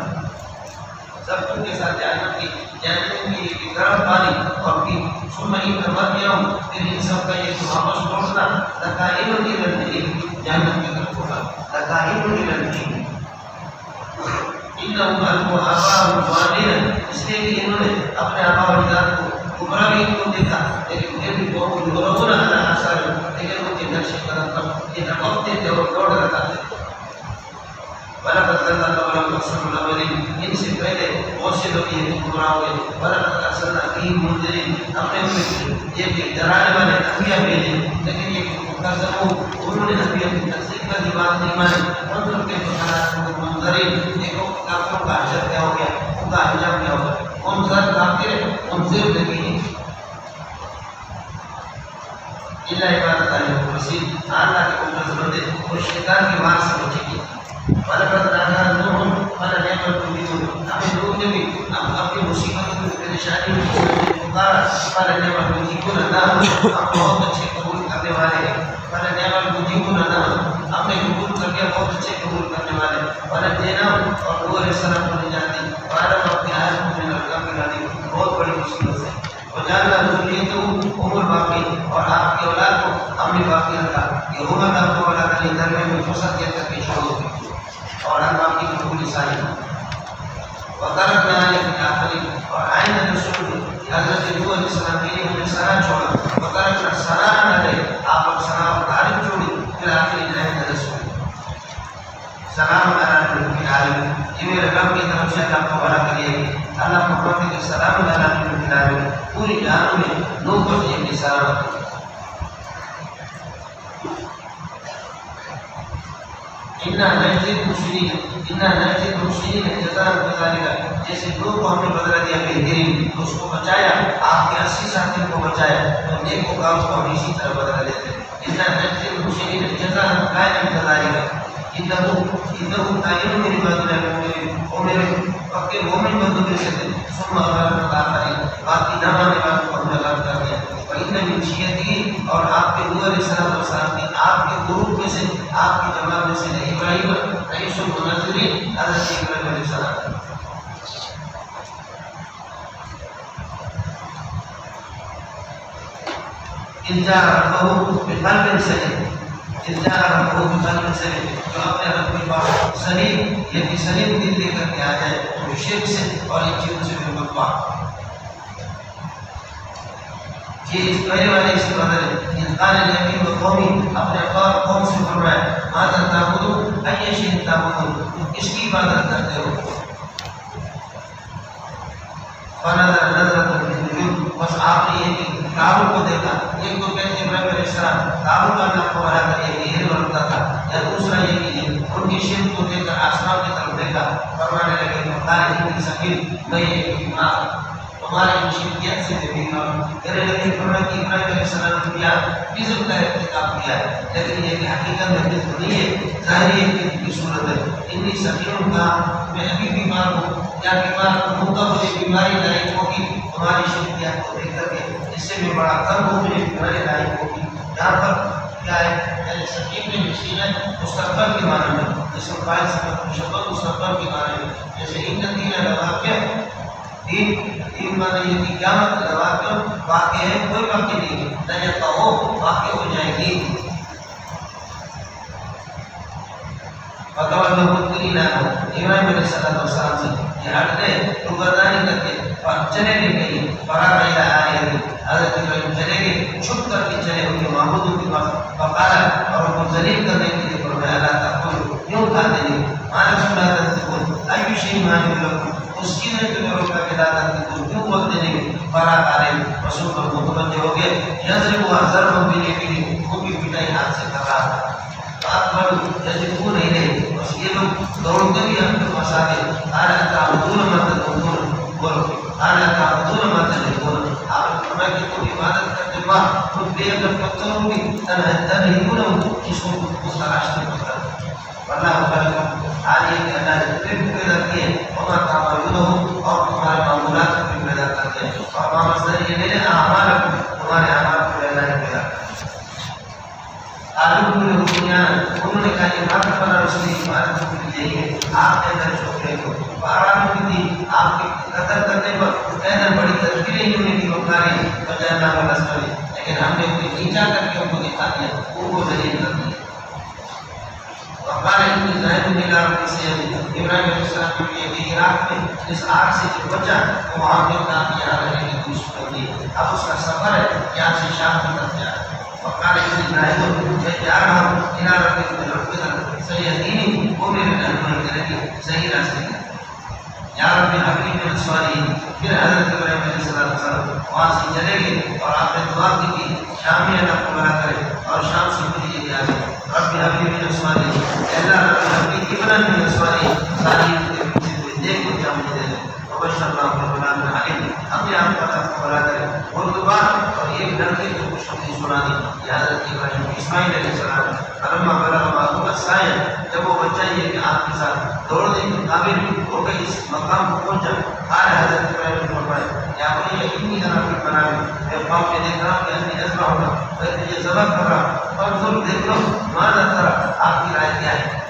زقوم کے ساتھ جہنم کی جہنم کے لیے گرم پانی اور بھی ثم ان مرجعہم پھر ان سب کا یہ واپس لوٹنا لقائم الی الجحیم جہنم کی طرف ہوگا لقائم الی الجحیم انہم القوا آباءہم ضالین اس لیے کہ انہوں نے اپنے آباء و اجداد کو گمراہ بھی کو دیکھا لیکن پھر بھی وہ یرون علی آثارہم لیکن ان کے نقش قدم پر یہ لپکتے تھے اور دوڑ رہا تھے وَلَقَدْ ضَلَّ قَبْلَهُمْ أَكْثَرُ الْأَوَّلِينَ ان سے پہلے بہت سے لوگ یہ گمراہ ہوئے وَلَقَدْ أَرْسَلْنَا فِيهِم مُنذِرِينَ اپنے میں یہ کہ ڈرانے والے انبیاء بھیجے لیکن یہ کذبوا انہوں نے انبیاء کی تصدیق کا بات نہیں مانی انظر کیف كان منذرین دیکھو کافروں کا حشر کیا ہو گیا ان کا انجام کیا ہو گیا انظر کافر انذر نہیں الا عبادت المخلصین اللہ کے مخلص بندے اور شیطان کی مار سے بچے گی وَلَقَدْ نَادَانَا نُوحٌ فَلَنِعْمَ الْمُجِيبُونَ ہمیں نوح نے بھی اپنی مصیبت کی پریشانی میں پکارا فَلَنِعْمَ الْمُجِيبُونَ نَحْنُ ہم بہت اچھے قبول کرنے والے ہیں فَلَنِعْمَ الْمُجِيبُونَ نَحْنُ ہم نے قبول کر لیا بہت اچھے قبول کرنے والے وَنَجَّيْنَاهُ اور نوح علیہ السلام کو نجات دی وَعَلَمَ اپنی آیت من الغم العظیم بہت بڑی مصیبت سے وَجَعَلْنَا ذُرِّيَّتَهُ هُمُ الْبَاقِينَ اور آپ کی اولاد کو ہم نے باقی رکھا یہ ہوگا آپ کو اولاد علی درمیان میں فساد کیا تک پیش ہو اور ہم آپ کی قبول ساری وَتَرَكْنَا عَلَيْهِ فِي الْآخِرِينَ اور آئندہ رسول حضرت نوح علیہ السلام کے لیے ہم نے سنا چھوڑا وَتَرَكْنَا سَلَامًا عَلَيْهِ آپ اور سلام اور تعریف چھوڑی فی الآخِرِينَ آئندہ رسول سلام علیکم فی العالمین یہ میرے رب کی طرف سے اللہ کو بڑا کریے اللہ کو فرماتے کہ سلام علیکم فی العالمین پوری جہان میں نوح پر یہ نثار اِنَّا نَجْزِي الْمُحْسِنِينَ اِنَّا نَجْزِي الْمُحْسِنِينَ جَزَاءً بِذَلِكَ، جیسے لوگ کو ہم نے بدلہ دیا بہترین، تو اس کو بچایا، آپ کے 80 ساتھیوں کو بچایا، تو نیک کام کو ہم اسی طرح بدلہ دیتے ہیں۔ اِنَّا نَجْزِي الْمُحْسِنِينَ جَزَاءً بِذَلِكَ انہو تعین میری بات ہے، وہ میرے پکے مومن بندوں میں سے تھے، ثم اغرقنا الآخرین، باقی نہ ماننے والوں کو ہم نے غرق کر دیا۔ وَإِنَّ مِن شِيَعَتِهِ، اور آپ کے نور علیہ السلام کی، آپ کے گروپ میں سے، آپ کی جماعت میں سے ابراہیم رئیس المنزلین، حضرت ابراہیم علیہ السلام۔ إِذْ جَاءَ رَبَّهُ بِقَلْبٍ سَلِيمٍ، إِذْ جَاءَ رَبَّهُ بِقَلْبٍ سَلِيمٍ، جو اپنے رب کے پاس سلیم، یعنی سلیم دل لے کر کے آ جائے، جو شرک سے اور ان چیزوں سے بالکل پاک۔ یہ اس پہلے والے اس کے بدل ہے، اِذْ قَالَ لِأَبِيهِ وَقَوْمِهِ، اپنے قوم سے فرمایا، ماذا تعبدون، أَيَّ شَيْءٍ تعبدون، تم کس کی عبادت کرتے ہو؟ فَنَظَرَ نَظْرَةً فِي النُّجُومِ، بس آپ نے یہ تابو کو دیکھا، ایک تو کہتے ہیں ابراہیم علیہ السلام تابو کا نام کو بڑھا کر یہ ہیر بنتا تھا، یا دوسرا یہ کہ ان کی شرک کو دیکھ کر آسمان کی طرف دیکھا، فرمانے لگے مقدار اتنی سکیل میں یہ بیمار تمہارے مشرکیت سے بھی بیمار، کہنے لگے فرمایا کہ ابراہیم علیہ السلام نے کیا بزم کا ارتکاب کیا ہے، لیکن یہ کہ حقیقت میں بزم نہیں ہے، ظاہری ایک کی صورت ہے، اتنی سکیلوں کا میں ابھی بیمار ہوں، یا بیمار ہوتا مجھے بیماری لائق ہوگی تمہاری شرکیات کو دیکھ کر کے، اس سے میں بڑا کم ہوں، مجھے بیماری لائق ہوگی۔ یہاں پر کیا ہے، یعنی سکیم میں مشکل مستقبل کے معنی میں، جس کو فائل سبب مشبت مستقبل کے معنی میں، جیسے ان دین لواقع، دین معنی یہ کہ قیامت لواقع واقع ہے، کوئی واقع نہیں ہے، نہ یہ ہو واقع ہو جائے گی۔ فتوجہ مدبرین ابراہیم علیہ السلام سے یہ ہٹ گئے، روگردانی کر کے اور چلے گئے کہیں، فراغ الی آلہتہم، حضرت ابراہیم چلے گئے، چھپ کر کے چلے ان کے معبودوں کے پاس، فقال، اور ان کو ذلیل کرنے کے لیے فرمایا، لا تأکلوا، یوں کھاتے نہیں، ما لکم لا تنطقون، أي شيء مانع لكم، اس کی نے تمہیں روکا کہ لا تنطقون، کیوں بولتے نہیں؟ فراغ علیہ، رسول پر متوجہ ہو گئے، یضرب ضربا بالیمین، وہ بھی پٹائی ہاتھ سے کر رہا تھا، اکبر یضربو نہیں رہے، بس یہ لوگ دوڑتے بھی ہم کے پاس آگے، آنا تعبدون ما تدعون، بولو آنا تعبدون ما تدعون، آپ فرمائے کہ تم عبادت کرتے وقت خود بے اگر پتھروں کی تنہیون جس کو اس کا راشتے پتھر، اللہ خلق آلیہ کہ اللہ نے تمہیں پیدا کیے، وما تعملون، اور تمہارے معمولات کو بھی پیدا کرتے ہیں، اور ما مصدر یہ لے اعمالکم، تمہارے اعمال کو اللہ نے پیدا کرتے ہیں۔ آلو میں روپیاں انہوں نے کہا کہ بات پر رسولی عبادت کو بھی دیئے، آپ کے اندر چھوٹے کو باران کی تھی، آپ کے قتل کرنے پر کہنا بڑی تذکریں ہی انہیں کی مکاری بجائے اللہ و رسولی، لیکن ہم نے انہیں نیچا کر کے ان کو دکھا دیا، ان کو ذلیل کر دیا۔ وقال ابن زاہد نے کہا کہ ابراہیم علیہ السلام کے لیے کہ عراق میں اس آگ سے جو بچا تو وہاں پہ کہا کہ یہاں رہنے کی کوشش کر دی، اب اس کا سفر ہے یہاں سے شام کی طرف جا رہا ہے۔ وقال ابن زاہد میں جا رہا ہوں الى رب العالمین سیدینی، وہ میرے رہنمائی کرے گی صحیح راستے کا، یا رب حبیب من الصالحین۔ پھر حضرت ابراہیم علیہ السلام وہاں سے چلے گئے اور آپ نے دعا کی کہ شام اللہ کو بنا کرے، اور شام سے مجھے یہ یاد ہے رب حبیب من الصالحین، اللہ رب حبیب ابن من الصالحین، صالحین کے پیچھے کوئی دیکھ کو جا مجھے دے، وبشر اللہ غلام حلیم، ہم نے آپ کا کو بنا کرے، اور دعا اور ایک لڑکے کو خوشخبری سنا دی کہ حضرت ابراہیم اسماعیل علیہ السلام فلما بلغ معه السعی، جب وہ بچہ یہ کہ آپ کے ساتھ دوڑنے کے قابل ہو گئی، اس مقام کو پہنچا، قال حضرت ابراہیم نے فرمایا یا بنی انی ارا فی المنام، میں خواب میں دیکھ رہا ہوں کہ انی اذبحک، میں تجھے ذبح کر رہا ہوں، فانظر دیکھ لو ماذا ترى، آپ کی رائے کیا ہے؟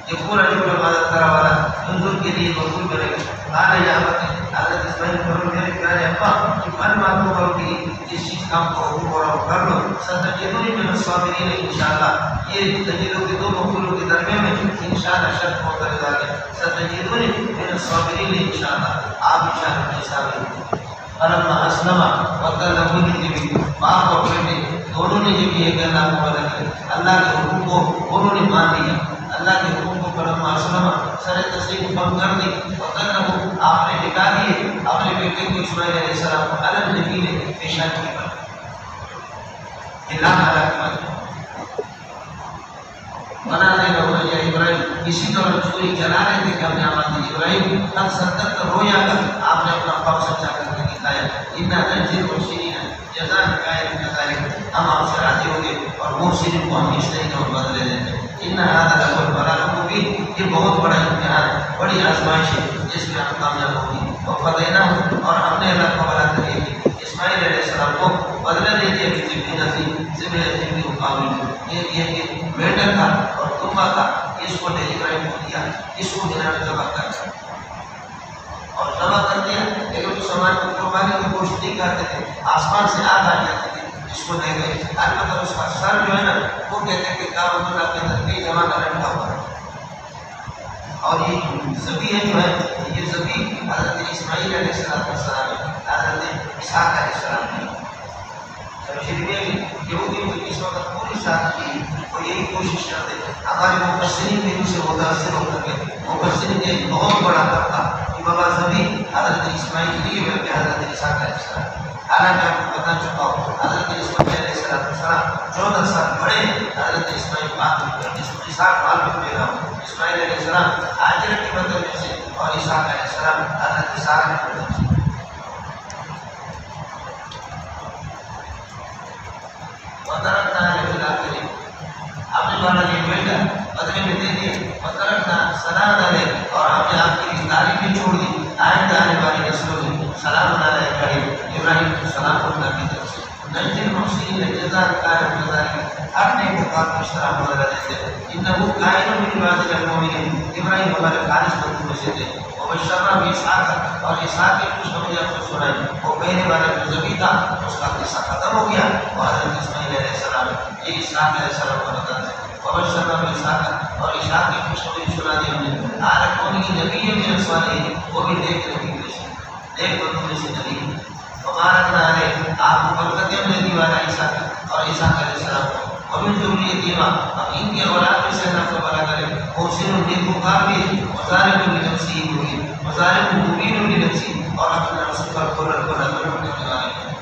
یہ پورا جملہ ماذا ترى والا انظر کے لیے مقبول کرے گا۔ قال یا ابت، حضرت اسماعیل فرمایا میرے پیارے ابا، من ما تؤمر به، جس چیز کام کو حکم ہو رہا ہوں کر لو، ستجدنی من الصابرین انشاءاللہ، یہ تجدوں کے دو مفعولوں کے درمیان میں انشاءاللہ شرط معترض آ گیا، ستجدنی من الصابرین انشاءاللہ، آپ انشاءاللہ کے صابر۔ فلما اسلم وتله للجبین، باپ اور بیٹے دونوں نے جب یہ کہنا مقابلہ کیا، اللہ کے حکم کو انہوں نے مان لیا، اللہ کے حکم کو فلما اسلم سر تسلیم بم کر دی، وتله آپ نے نکاح دیے اپنے بیٹے کو اسماعیل علیہ السلام کو علی الجبین پیشانی پر، اللہ تعالیٰ کی بنا دے گا یا اسی طرح چوری چلا رہے تھے کہ اپنے آبادی ابراہیم قد صدقت رویا کر آپ نے اپنا خواب سچا کر کے دکھایا انا نجزی المحسنین جزاء غیر کذالک ہم آپ سے راضی ہوں گے اور محسنین کو ہم اس طریقے اور بدلے دیں گے ان هذا لهو البلاء المبین یہ بہت بڑا امتحان بڑی آزمائش ہے جس میں ہم کامیاب ہوگی وفدیناہ اور ہم نے اللہ کا بھلا کریے کہ اسماعیل علیہ السلام کو بدلہ دے دیا کہ ذبح یتیم کے مقابل یہ کہ بیٹا تھا اور کنبہ تھا اس کو ابراہیم کو دیا اس کو بنا میں ذبح کر اور ذبح کر دیا لیکن اس سامان کو قربانی کی گوشت نہیں کرتے تھے آسمان سے آگ آ جاتی تھی اس کو دے گئے البتہ اس کا سر جو ہے نا وہ کہتے ہیں کہ کعبۃ اللہ کے اندر کئی زمانہ رکھا ہوا ہے اور یہ ذبیح جو ہے یہ ذبیح حضرت اسماعیل علیہ السلام حضرت اسحاق علیہ السلام نے شریعہ میں یہودیوں کی اس وقت پوری ساتھ کی وہ یہی کوشش کرتے ہمارے مفسرین بھی ان سے متاثر ہو کر کے مفسرین نے ایک بہت بڑا طبقہ کہ بابا ذبیح حضرت اسماعیل لیے ہوئے کہ حضرت اسحاق علیہ السلام حالانکہ آپ کو بتا چکا ہوں حضرت اسماعیل علیہ السلام 14 سال بڑے حضرت اسماعیل بعد میں اسحاق بعد میں پیدا ہو اسماعیل علیہ السلام ہاجرہ کی مدد میں سے اور اسحاق علیہ السلام حضرت اسحاق کی مدد سے وترکنا علیہ الآخرین آپ نے مانا یہ بیٹا بدلے میں دے دیا وترکنا سلام علیہ اور آپ نے آپ کی تعریفیں چھوڑ دی آئندہ آنے والی نسلوں میں سلام علیہ ابراہیم کو سلام اللہ کی طرف سے نجزی المحسنین جزاء غیر کذالک ہر نیک کار کو اس طرح بدلہ دیتے انہ کائن من عبادنا المؤمنین ابراہیم ہمارے خالص بندوں میں سے تھے وبشرنا باسحاق اور اسحاق کی خوشخبری آپ کو سنائی وہ پہلے والا جو ذبیح تھا اس کا قصہ ختم ہو گیا اور حضرت اسماعیل علیہ السلام یہ اسحاق علیہ السلام کا بتا ہے وبشرنا باسحاق اور اسحاق کی خوشخبری سنا دی ہم نے آج کون کی نبی من الصالحین وہ بھی دیکھ رہی ایک بندوں میں سے نبی ہمارا نہ ہے آپ کو برکتیں ہم نے دیوانا اسحاق اور اسحاق علیہ السلام کو ومن ذریتہما ہم ان کے اولاد میں سے اللہ کو بھلا کرے محسن نیکوکار بھی مظالم لنفسی ہوئی مظالم مبین لنفسی اور اپنے رسول پر قرر کو نظر کرنے والے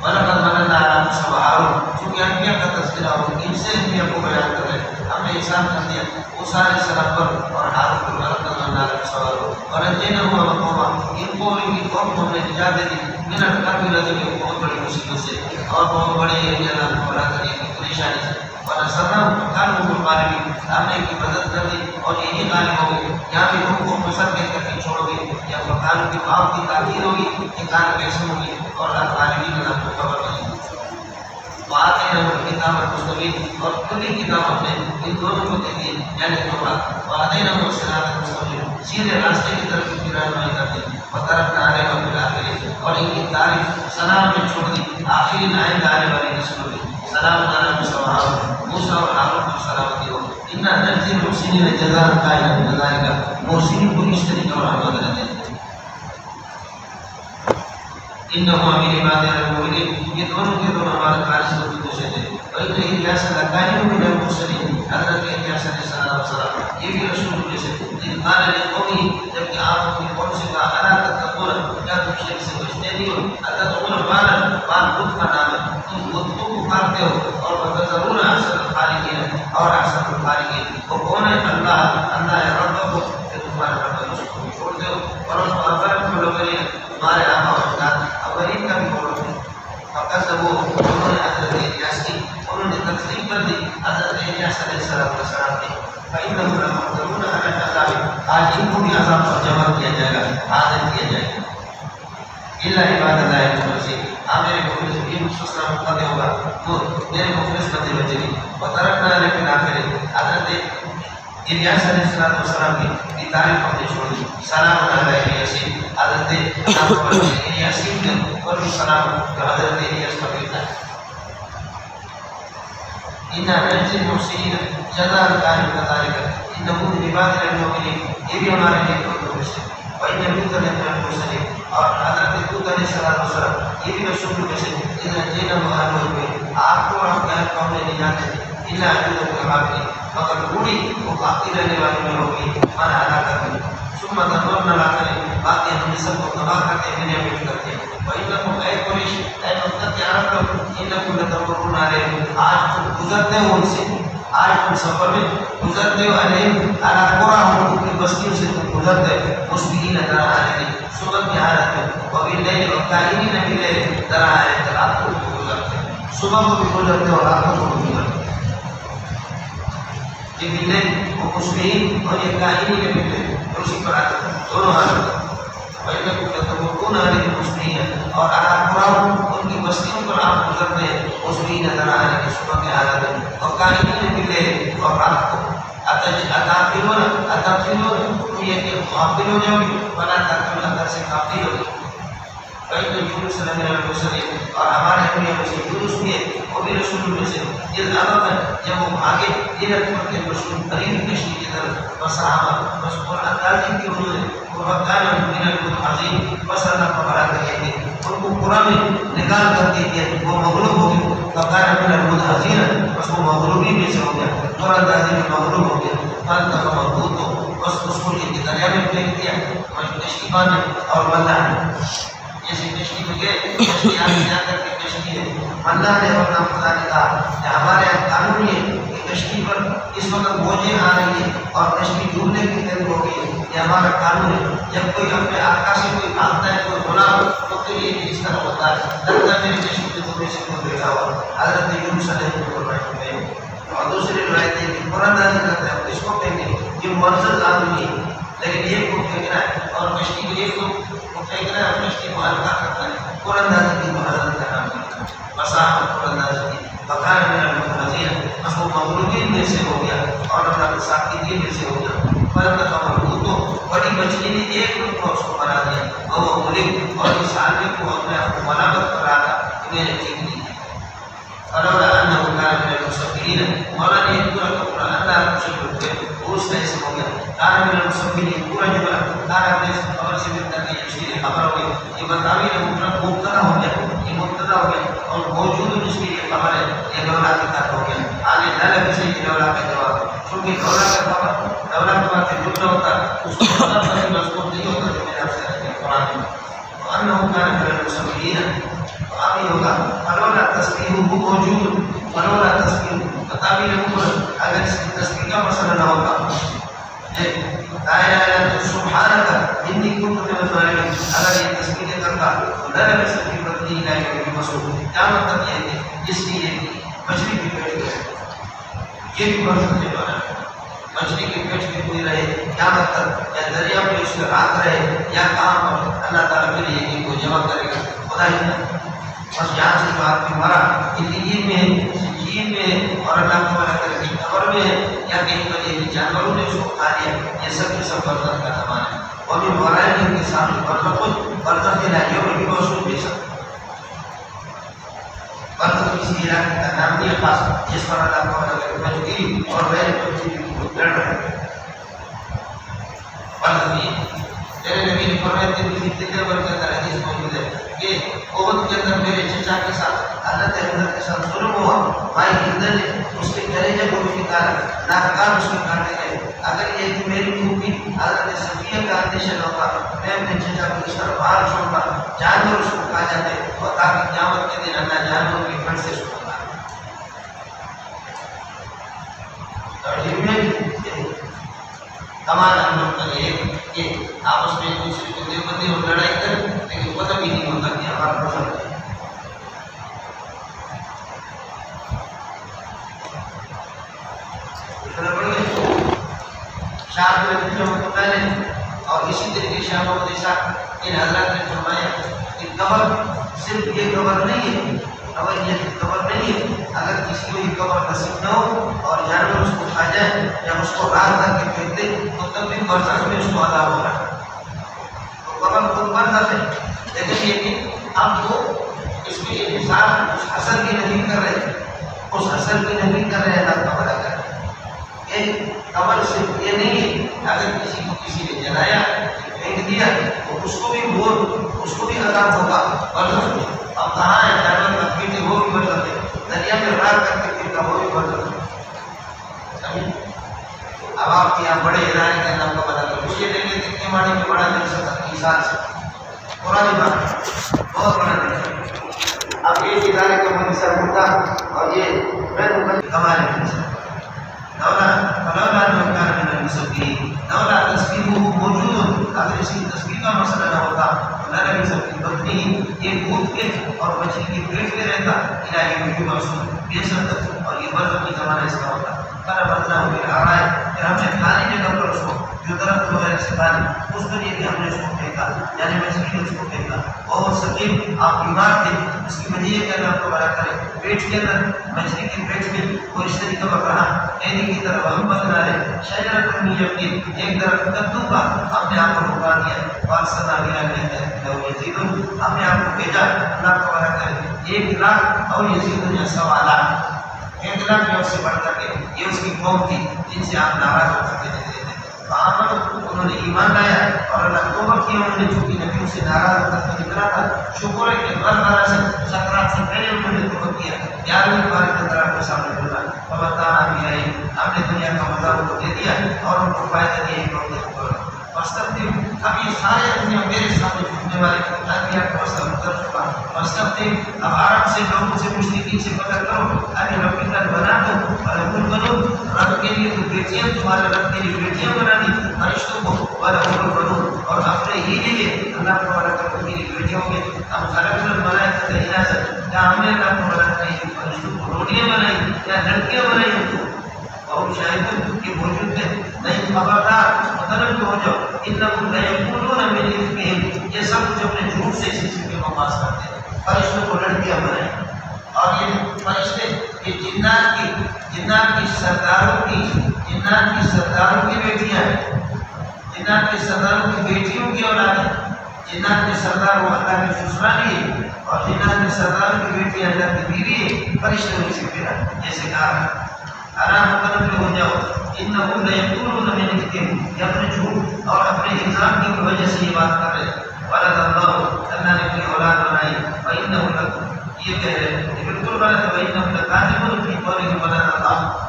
وَلَقَدْ مَنَنَّا عَلَىٰ مُوسَىٰ وَهَارُونَ چونکہ انبیاء کا تذکرہ ہو ان سے انبیاء کو بیان کر رہے ہم نے احسان کر دیا موسیٰ علیہ السلام پر اور ہارون کو وَلَقَدْ مَنَنَّا عَلَىٰ مُوسَىٰ وَهَارُونَ وَنَجَّيْنَاهُمَا وَقَوْمَهُمَا ان کو ان کی قوم کو ہم نے نجات دے دی من الکرب الذی بہت بڑی مصیبت سے اور بہت بڑے اللہ کو بھلا کرنے کی پریشانی سے ونصرناهم كانوا هم الغالبين ہم نے ان کی مدد کر دی اور یہی غالب ہو گئے یہاں بھی ہم کو مصر کہہ کر کے چھوڑو گے یا فقان کی باپ کی تاکید ہوگی کہ کان کیسے ہوگی اور غالبین اللہ کو خبر نہیں وآتيناهم الكتاب المستبين اور کلی کتاب ہم نے ان دونوں کو دے دی یعنی تورات وآتيناهم الصراط المستقيم سیدھے راستے کی طرف کی رہنمائی کر دی وترکنا علیہم فی الآخرین اور ان کی تعریف سلام میں چھوڑ دی آخرین آئندہ آنے والی نسلوں میں سلام علی موسیٰ وہارون موسیٰ اور ہارون کو سلامتی ہو انا نجزی المحسنین جزاء غیر کذالک محسنین کو اس طریقے اور ہم بدلہ دیتے انہم من عبادنا المؤمنین یہ دونوں کے دونوں ہمارے خالص بندوں سے تھے وإن إلیاس لکان من المرسلین حضرت الیاس علیہ السلام یہ بھی رسول میں سے جن قال لقومه جبکہ آپ اپنی قوم سے کہا الا تتقون کیا تم شرک سے بچنے نہیں ہو اتتقون بالا بال بت کا نام ہے تم بت کو پکارتے ہو اور وتذرون احسن الخالقین اور احسن الخالقین وہ کون ہے اللہ ہے ربکم کہ تمہارے رب اس کو چھوڑتے ہو اور اس کو ابرکم الاولین تمہارے آبا و اجداد اولین کا بھی بولو فقط وہ انہوں نے حضرت الیاس کی انہوں نے تکذیب کر دی حضرت الیاس علیہ السلام نے فإنهم لمحضرون على العذاب آج ان کو بھی عذاب پر جمع کیا جائے گا حاضر کیا جائے گا الا عباد اللہ المخلصین میرے مخلص یہ مخلص نام قد ہوگا تو میرے مخلص بندے بچے گی وترکنا علیہ فی الآخرین حضرت الیاس علیہ السلام کی تعریف ہم نے چھوڑ دی سلام علیہ الیاسین حضرت الیاسین نے اور سلام جو حضرت الیاس کا بیٹا ہے انا نجزی المحسنین جزاء غیر کذالک انہ من عبادنا المؤمنین یہ بھی ہمارے لیے بندوں میں سے وإن لوطا لمن المرسلین اور حضرت لوط علیہ السلام یہ بھی رسول میں سے اذ نجیناہ وأهله آپ کو اور آپ کے قوم نے نجات دی الا عجوزا فی الغابرین مگر بوڑھی وہ باقی رہنے والی میں ہوگی من ہلاک کر دی ثم دمرنا الآخرین باقی ہم نے سب کو تباہ کرتے ہیں نیابت کرتے ہیں وإنکم اے قریش اے مکہ کے عرب لوگ انکم لتمرون علیہم آج تم گزرتے ہو ان سے آج تم سفر میں گزرتے ہو علیہم علی قرآن ان کی بستیوں سے تم گزرتے مسبحین درا آنے صبح کی حالت میں وباللیل اور قائلین باللیل درا آنے رات کو بھی گزرتے صبح کو بھی گزرتے اور رات کو بھی گزرتے یہ باللیل وہ مسبحین اور یہ قائلین باللیل اسی پر آتے دونوں حالت وَإِنَّكُمْ لَتَمُرُّونَ عَلَيْهِم مُصْبِحِينَ اور علی قرآن ان کی بستیوں پر آپ گزرتے ہیں مسبحین درا آنے کی صبح کی حالت میں اور قائلین باللیل اور رات کو اتعقلون یہ کہ غافل ہو جاؤ گے ولا تعقلون اندر سے غافل ہو جاؤ فإن يونس لمن المرسلين اور ہمارے نبی میں سے یونس بھی ہے وہ بھی رسول میں سے جس عبد جب وہ آگے دیرت پر کے رسول قریب کشتی کی طرف وصحابہ بس قرآن تعلیم کی حضور ہے وقال من المعظیم بس اللہ خبرہ کہے گے ان کو قرآن میں نکال کر کے دیا وہ مغلوب ہو گئے وقال من المدحزین بس وہ مغلوبی میں سے ہو گیا قرآن تعلیم مغلوب ہو گیا فانتقم مربوط بس اس کو یہ دریا میں پھینک دیا کشتی باندھے اور بندہ جیسے کشتی میں گئے کشتی آگے جا کر کے کشتی ہے اللہ نے اور نام خدا نے کہا کہ ہمارے یہاں قانون ہے کہ کشتی پر اس وقت موجیں آ رہی ہیں اور کشتی ڈوبنے کی قریب ہو گئی ہے یہ ہمارا قانون ہے جب کوئی اپنے آقا سے کوئی مانگتا ہے کوئی گناہ تو پھر یہ اس طرح ہوتا ہے لگتا ہے میری کشتی میں تمہیں سے کوئی بیٹھا ہوا حضرت یونس علیہ السلام اور دوسری روایت ہے کہ قرآن نازل کرتا ہے اس کو پھینکیں یہ مرزل آدمی ہے لیکن ایک کو پھینکنا ہے اور کشتی کو ایک کو پھینکنا ہے اور کشتی کو ہلکا کرنا ہے قرآن نازل کی حضرت کا نام ہے مساحت قرآن نازل کی بقار میں المتحزین بس وہ مغلوبین میں سے ہو گیا اور اپنا ساکتین میں سے ہو گیا فرق خبر وہ تو بڑی مچھلی نے ایک روپ کو اس کو بنا دیا اور وہ ملک اور اس آدمی کو اپنے آپ کو ملامت کرا تھا کہ میں نے ٹھیک نہیں فلولا انه كان من المسبحين مولا نے پورا پورا اللہ کو شکر ہے اس طرح سے ہو گیا كان من المسبحين پورا جملہ كان اپنے خبر سے ملتا ہے یہ خبر ہو گئی یہ بتاوی ہے مبتدا ہو گیا یہ مبتدا ہو گیا اور موجود جس کی یہ خبر ہے یہ لولا کی طرح ہو گیا آگے نہ سے یہ لولا کا جواب کیونکہ لولا کا خبر لولا کے بعد جملہ ہوتا اس کو مطلب سے مذکور نہیں ہوتا جو میرے آپ سے قرآن میں انه كان من المسبحين آگے ہوگا فلولا تسبیح موجود فلولا تسبیح تعبیر مفرد اگر اس کی تسبیح کا مسئلہ نہ ہوگا لا الہ الا انت سبحانک انی کنت من الظالمین اگر یہ تسبیح کرتا تو نہ لگ سکتی بدلی الہی کے مسعود کیا مطلب یہ ہے جس لیے مچھلی کی پیٹ میں یہ بھی بڑھ سکتے ہیں مچھلی کی پیٹ میں کوئی رہے کیا مطلب یا دریا میں اس میں رات رہے یا کہاں پر اللہ تعالیٰ کے لیے ان کو جمع کرے گا خدا ہی بس یہاں سے جو آدمی مرا علیین میں ہے سجین میں ہے اور اللہ تعالیٰ کرے گی قبر میں ہے یا کہیں پر یہ جانوروں نے اس کو کھا لیا یہ سب کے سب برزخ کا زمان ہے اور بھی مرائے ان کے سامنے برزخ کے لائیوں میں بھی موصول بھی سکتا برزخ کسی علاقے کا نام نہیں خاص جس پر اللہ تعالیٰ کے مجگیری اور غیر مجگیری کو لڑ رہے ہیں برزخ یہ تیرے نبی نے فرمایا تیری ذکر ور کے اندر حدیث موجود ہے کہ عہد کے اندر میرے چچا کے ساتھ حضرت حضرت کے ساتھ ظلم ہوا بھائی ہندر نے اس کے کلیجے کو بھی نکالا ناکار اس کے کاٹے گئے اگر یہ کہ میری پھوپھی حضرت صفیہ کا اندیشن ہوتا میں اپنے چچا کو اس طرح باہر چھوڑتا جانور اس کو کھا جاتے اور تاکہ قیامت کے دن اللہ جانور کی پھٹ سے چھوڑتا ترجمے میں کمال ہم لوگ کا یہ کہ آپس میں ایک دوسرے کو دیوبندی اور لڑائی کر لیکن پتہ بھی نہیں ہوتا کہ ہمارا پسند ہے شاہ میں کچھ پہلے اور اسی طریقے شاہ محمد عیسیٰ ان حضرات نے فرمایا کہ قبر صرف یہ قبر نہیں ہے قبر یہ قبر نہیں ہے اگر کسی کو یہ قبر نصیب نہ ہو اور جانور اس کو کھا جائے یا اس کو رات کر کے پھینک دے تو تب بھی برزخ میں اس کو عذاب ہو رہا ہے تو قبر خود برزخ ہے لیکن یہ کہ ہم تو اس کے انحصار اس حسن کی نہیں کر رہے اس حسن کی نہیں کر رہے اللہ قبر اگر قبر صرف یہ نہیں ہے اگر کسی کو کسی نے جلایا پھینک دیا تو اس کو بھی اس کو بھی عذاب ہوگا برزخ میں اب کہاں ہے جانور کا پیٹ وہ بھی برزخ ہے دریا میں رات کر کے پھر کا وہ بھی برزخ ہے اب آپ کے یہاں بڑے ادارے کا نام کا پتہ کرو مجھے دیکھ لیں کتنے ماڑی میں بڑا جلسہ تھا 30 سال سے پرانی بات بہت بڑا جلسہ اب ایک ادارے کا مدرسہ ہوتا اور یہ میں کمال جلسہ سکتی لولا تصویرہ موجود، اگر اس کی تصویر کا مسئلہ نہ ہوتا تو نہ لگی سکتی بطنی یہ بھوت کے اور مچھلی کی پیٹ میں رہتا الہی وحی محسوس بے شک اور یہ برف کی زمانہ اس کا ہوتا کھانا بدلا ہو گیا آ رہا ہے کہ ہم نے کھانے جگہ پر اس کو جو درخت وغیرہ سے کھانے اس کے لیے بھی ہم نے اس کو پھینکا یعنی مچھلی نے اس کو پھینکا بہت سقیم آپ بیمار تھے اس کی وجہ یہ کہ اللہ آپ کو بڑا کرے پیٹ کے اندر مچھلی کے پیٹ میں وہ اس طریقے پر رہا ایدی کی طرف ہم بدلا رہے شجرۃ النخیل ایک درخت کدو کا اپنے آپ کو ڈھکا دیا وارثنا بلا لو یزید ہم نے آپ کو بھیجا اللہ کو بڑا کرے 1,00,000 اور یزید یا 1,00,000 1,00,000 میں اس سے بڑھ کر کے یہ اس کی قوم تھی جن سے آپ ناراض ہو کرتے تھے انہوں نے ایمان لایا اور اللہ توبہ کی انہوں نے چونکہ نبیوں سے ناراض ہوتا تھا نکلا تھا شکر ہے کہ بارہ سے سکرات سے پہلے انہوں نے توبہ کیا 11ویں بار کے اندر آپ کے سامنے بولا وبتانا بھی آئی ہم نے دنیا کا مزہ ان کو دے دیا اور ان کو فائدہ دیا ایک وقت مستقبل اب یہ سارے دنیا میرے سامنے جھوٹنے والے انبیاء کا مسئلہ مقدر چکا مستقبل اب عرب سے لوگوں سے مشرکین سے پتہ کرو ابھی رب کی طرح بنا دو اور رب بنو رب کے لیے تو بیٹیاں تمہارے رب کے لیے بیٹیاں بنا دی فرشتوں کو اور رب بنو اور اپنے ہی لیے اللہ کو بڑا کر کے لیے بیٹیوں کے ہم خلق کر بنائے تھے اجازت کیا ہم نے اللہ کو بڑا کر فرشتوں کو روٹیاں بنائی یا لڑکیاں بنائی ان کو اور شاید کے موجود ہے نہیں خبردار مطلب ہو جاؤ انہم لیقولون من افکہم یہ سب کچھ اپنے جھوٹ سے اسی چیز کے مقاص کرتے ہیں فرشتوں کو لڑکیاں بنائیں اور یہ فرشتے یہ جنات کی سرداروں کی بیٹیاں ہیں جنات کے سرداروں کی بیٹیوں کی اولاد ہیں جنات کے سردار وہ اللہ کے سسرالی ہے اور جنات کے سرداروں کی بیٹیاں اللہ کی بیوی ہے فرشتے ان سے پھرا جیسے کہا آرام مطلب ہو جاؤ انہم لیقولون من افکہم یہ اپنے جھوٹ اور اپنے الزام کی وجہ سے یہ بات کر رہے ہیں ولد اللہ نے کوئی اولاد بنائی فإنہ لکم یہ کہہ رہے ہیں بالکل غلط ہے وإنہم لکاذبون فی قولہم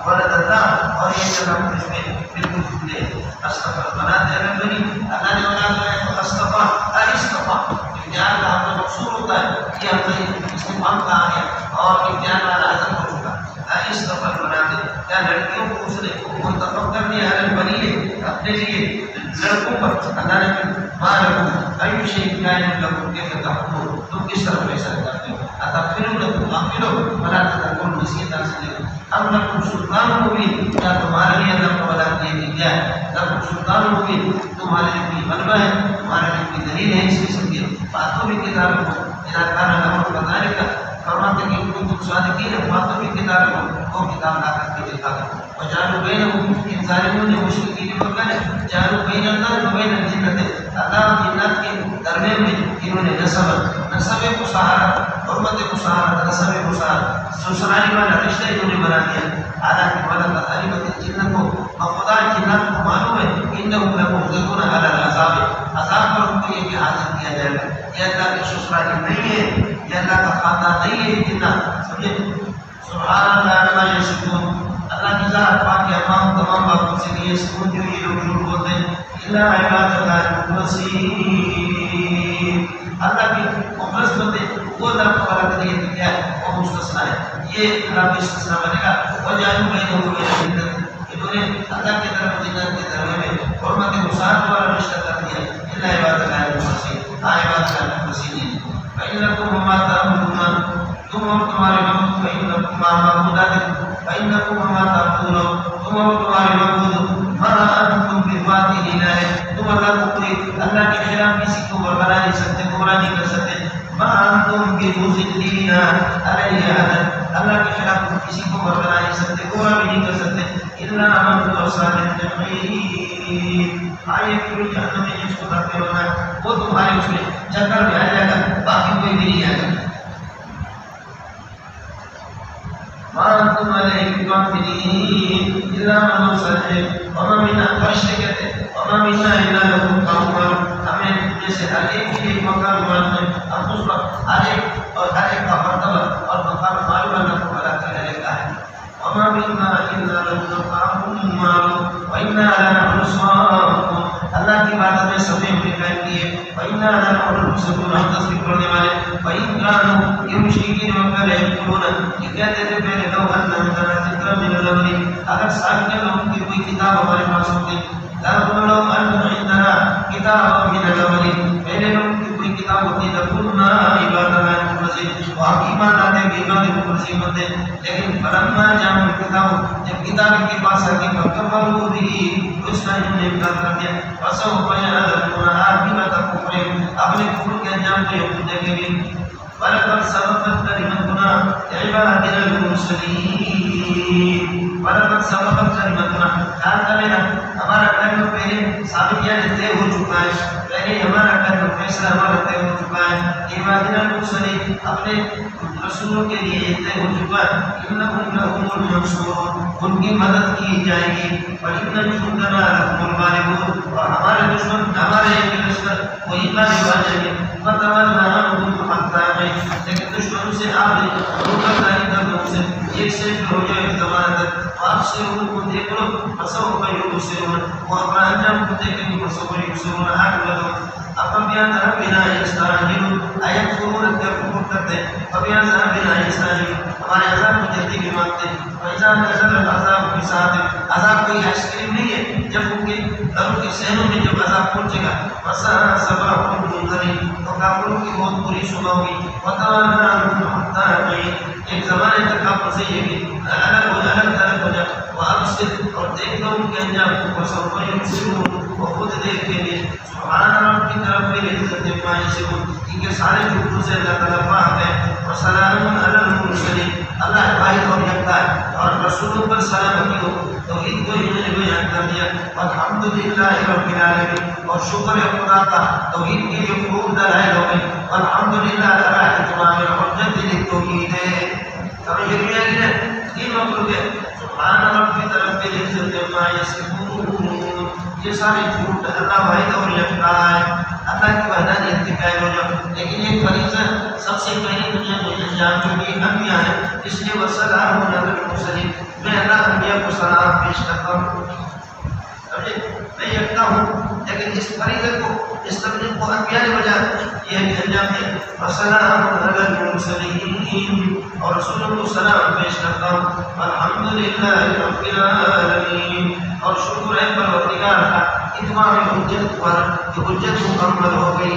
ولد اللہ اور یہ جگہ اس میں بالکل جھوٹے ہیں استغفر بناتے ہیں بنی اللہ نے اولاد بنائی تو استغفر امتحان کا ہم مقصور ہوتا ہے یہ ہم اس میں کام کہا ہے اور امتحان والا حضر ہو چکا استغفر بناتے کیا لڑکیوں کو اس نے منتخب کر دیا حرم بنی ہے اپنے لیے لڑکوں پر اللہ نے مالکم ایو شیء کائن لکم کیف تحکمون تم کس طرح فیصلہ کرتے ہو اتغفرون تغفرون ولا تتركون نصیحت حاصل ام لکم سلطان مبین کیا تمہارے لیے اللہ کو بلا دے دیا ہے لکم سلطان مبین تمہارے لیے کوئی غلبہ ہے تمہارے لیے کوئی دلیل ہے اس قسم کی باتوں بھی کتاب کو اذا کان لهم كذلك فرماتے کہ ان کو صادقین باتوں کی کتاب کو وہ کتاب لا کر کے دکھا دو وجعلوا بینہم ان ظالموں نے مشرکین کو کہا جعلوا بین النار و بین الجنت اللہ اور جنات کے درمیان میں انہوں نے نسب کو سہارا حرمت کو سہارا نسب کو سہارا سسرالی والا رشتہ انہوں نے بنا دیا حالانکہ والا غالبت جنت کو خدا جنات کو معلوم ہے انہم لمحضرون علی العذاب عذاب پر ان کو یہ بھی حاضر کیا جائے گا یہ اللہ کی سسرالی نہیں ہے یہ اللہ کا خاندان نہیں ہے جنات سمجھے سبحان اللہ عما یصفون اللہ کی ذات پاک ہے تمام باتوں سے لیے سکون جو یہ لوگ جھوٹ بولتے ہیں الا عباد المخلصین اللہ کی مخلص بندے وہ اللہ کو بڑا کر یہ کیا ہے وہ مستثنا ہے یہ اللہ کا استثنا بنے گا وجعلوا بینہ و بین الجنت انہوں نے اللہ کی طرف جنت کے درمیان میں حرمت مساعد والا رشتہ کر دیا الا عباد المخلصین عباد المخلصین فإنکم وما تعبدون تم اور تمہارے معبود فإنکم وما معبودات فإنکم وما تعبدون تم اور تمہارے معبود ما انتم بفاتحین ہے تم اللہ کو کوئی اللہ کے خلاف کسی کو بنا نہیں سکتے گمراہ نہیں کر سکتے ما انتم بمضلین علیہ عدد اللہ کے خلاف کسی کو بنا نہیں سکتے گمراہ بھی نہیں کر سکتے الا من هو صالح الجحیم آئے کوئی جہنم میں جس کو کرتے ہونا وہ تمہارے اس میں چکر میں آ جائے گا باقی کوئی بھی نہیں آئے گا وَأَنْتُمْ عَلَيْهِ بِغَافِلِينَ إِلَّا مَنْ أَرْسَلْنَا وَمَا مِنَّا فرشتے کہتے ہیں وَمَا مِنَّا إِلَّا لَهُ مَقَامٌ ہمیں جیسے ہر ایک کے لیے مقام معلوم ہے ہم اس وقت ہر ایک کا مرتبہ اور مقام معلوم اللہ کو بلا کر رہتا ہے وَمَا مِنَّا إِلَّا لَهُ مَقَامٌ مَعْلُومٌ وَإِنَّا لَنَحْنُ الصَّافُّونَ اللہ کی عبادت میں سب نے اپنے قائم کیے وَإِنَّا لَنَحْنُ الْمُسَبِّحُونَ ہم تصدیق کرنے والے وَإِن كَانُوا یہ مشرکین مکہ یقولون یہ کہتے تھے پہلے لو ان عندنا ذکر من الامر اگر ساتھ کے لوگوں کی کوئی کتاب ہمارے پاس ہوتی لو ان عندنا کتاب من الاولین پہلے لوگوں کی کوئی کتاب ہوتی لکنا عباد اللہ المخلصین وہاں ایمان لاتے ہیں عباد المخلصین بنتے لیکن فلما جاء الکتاب جب کتاب ان کے پاس آ گئی فکفروا به اس کا انہوں نے انکار کر دیا فسوف يعلمون عاقبۃ کفرهم اپنے کفر کے انجام کو یہ دیکھیں گے ولقد سبقت كلمتنا لعبادنا المرسلين ولقد سبقت كلمتنا کہا ہمارا کلمہ پہلے ثابت یعنی طے ہو چکا ہے پہلے ہمارا کلمہ فیصلہ ہمارا طے ہو چکا ہے عبادنا المرسلین اپنے رسولوں کے لیے یہ طے ہو چکا ہے انہم لهم المنصورون ان کی مدد کی جائے گی وَإِنَّ جُندَنَا لَهُمُ الْغَالِبُونَ اور ہمارے دشمن ہمارے لشکر وہی غالب آ جائیں گے وَتَوَلَّ عَنْهُمْ حَتَّىٰ حِينٍ لیکن دشمنوں سے آپ روکرداری کر دو اسے ایک سے ہو جائے زمانہ تک آپ سے ان کو دیکھ لو فَسَوْفَ يُبْصِرُونَ وہ اپنا انجام کو دیکھیں گے فَسَوْفَ يُبْصِرُونَ عَاقِبَتَهُ فَبِعَذَابِ رَبِّنَا يَسْتَعْجِلُونَ آیت ضرور کفر کرتے ہیں فَبِعَذَابِ رَبِّنَا يَسْتَعْجِلُونَ ہمارے عذاب کو جلدی بھی مانگتے ہیں وَإِذَا نَزَلَ الْعَذَابُ بِسَاعَتِهِمْ عذاب کوئی آئس کریم نہیں ہے جب ان کے گھروں کے صحنوں میں جب عذاب پہنچے گا وَسَاءَ صَبْرُ الْمُنذَرِينَ تو کافروں کی بہت بری صبح ہوگی وَتَوَلَّ عَنْهُمْ حَتَّىٰ حِينٍ ایک زمانے تک آپ سے یہ بھی الگ ہو جا وَأَبْصِرْ اور دیکھ لو ان کے انجام کو فَسَوْفَ يُبْصِرُونَ وہ خود دیکھیں گے سبحان رب کی طرف بھی عزت ما یصفون کیونکہ سارے جھوٹوں سے اللہ تعالیٰ پاک ہے وسلام علی المرسلین اللہ واحد اور یکتا ہے اور رسولوں پر سلامتی ہو توحید کو انہوں نے بیان کر دیا الحمدللہ رب العالمین اور شکر خدا کا توحید کے لیے خوب دلائل ہو گئی الحمدللہ علی اتمام الحجت للتوحید سمجھ لیا کہ یہ مطلب ہے سبحان رب کی طرف بھی عزت ما یصفون یہ سارے جھوٹ اللہ واحد اور یکتا ہے اللہ کی وحدانیت کی قائل ہو جاؤ لیکن یہ فریضہ سب سے پہلے دنیا میں انجام جو بھی انبیاء ہیں اس لیے وسلام علی المرسلین میں اللہ انبیاء کو سلام پیش کرتا ہوں میں یکتا ہوں لیکن اس فریضے کو اس تبلیغ کو انبیاء نے بجا یہ انجام ہے وسلام علی المرسلین اور رسولوں کو سلام پیش کرتا ہوں الحمدللہ رب العالمین اور شکر ہے پروردگار کا اتمام حجت پر جو حجت مکمل ہو گئی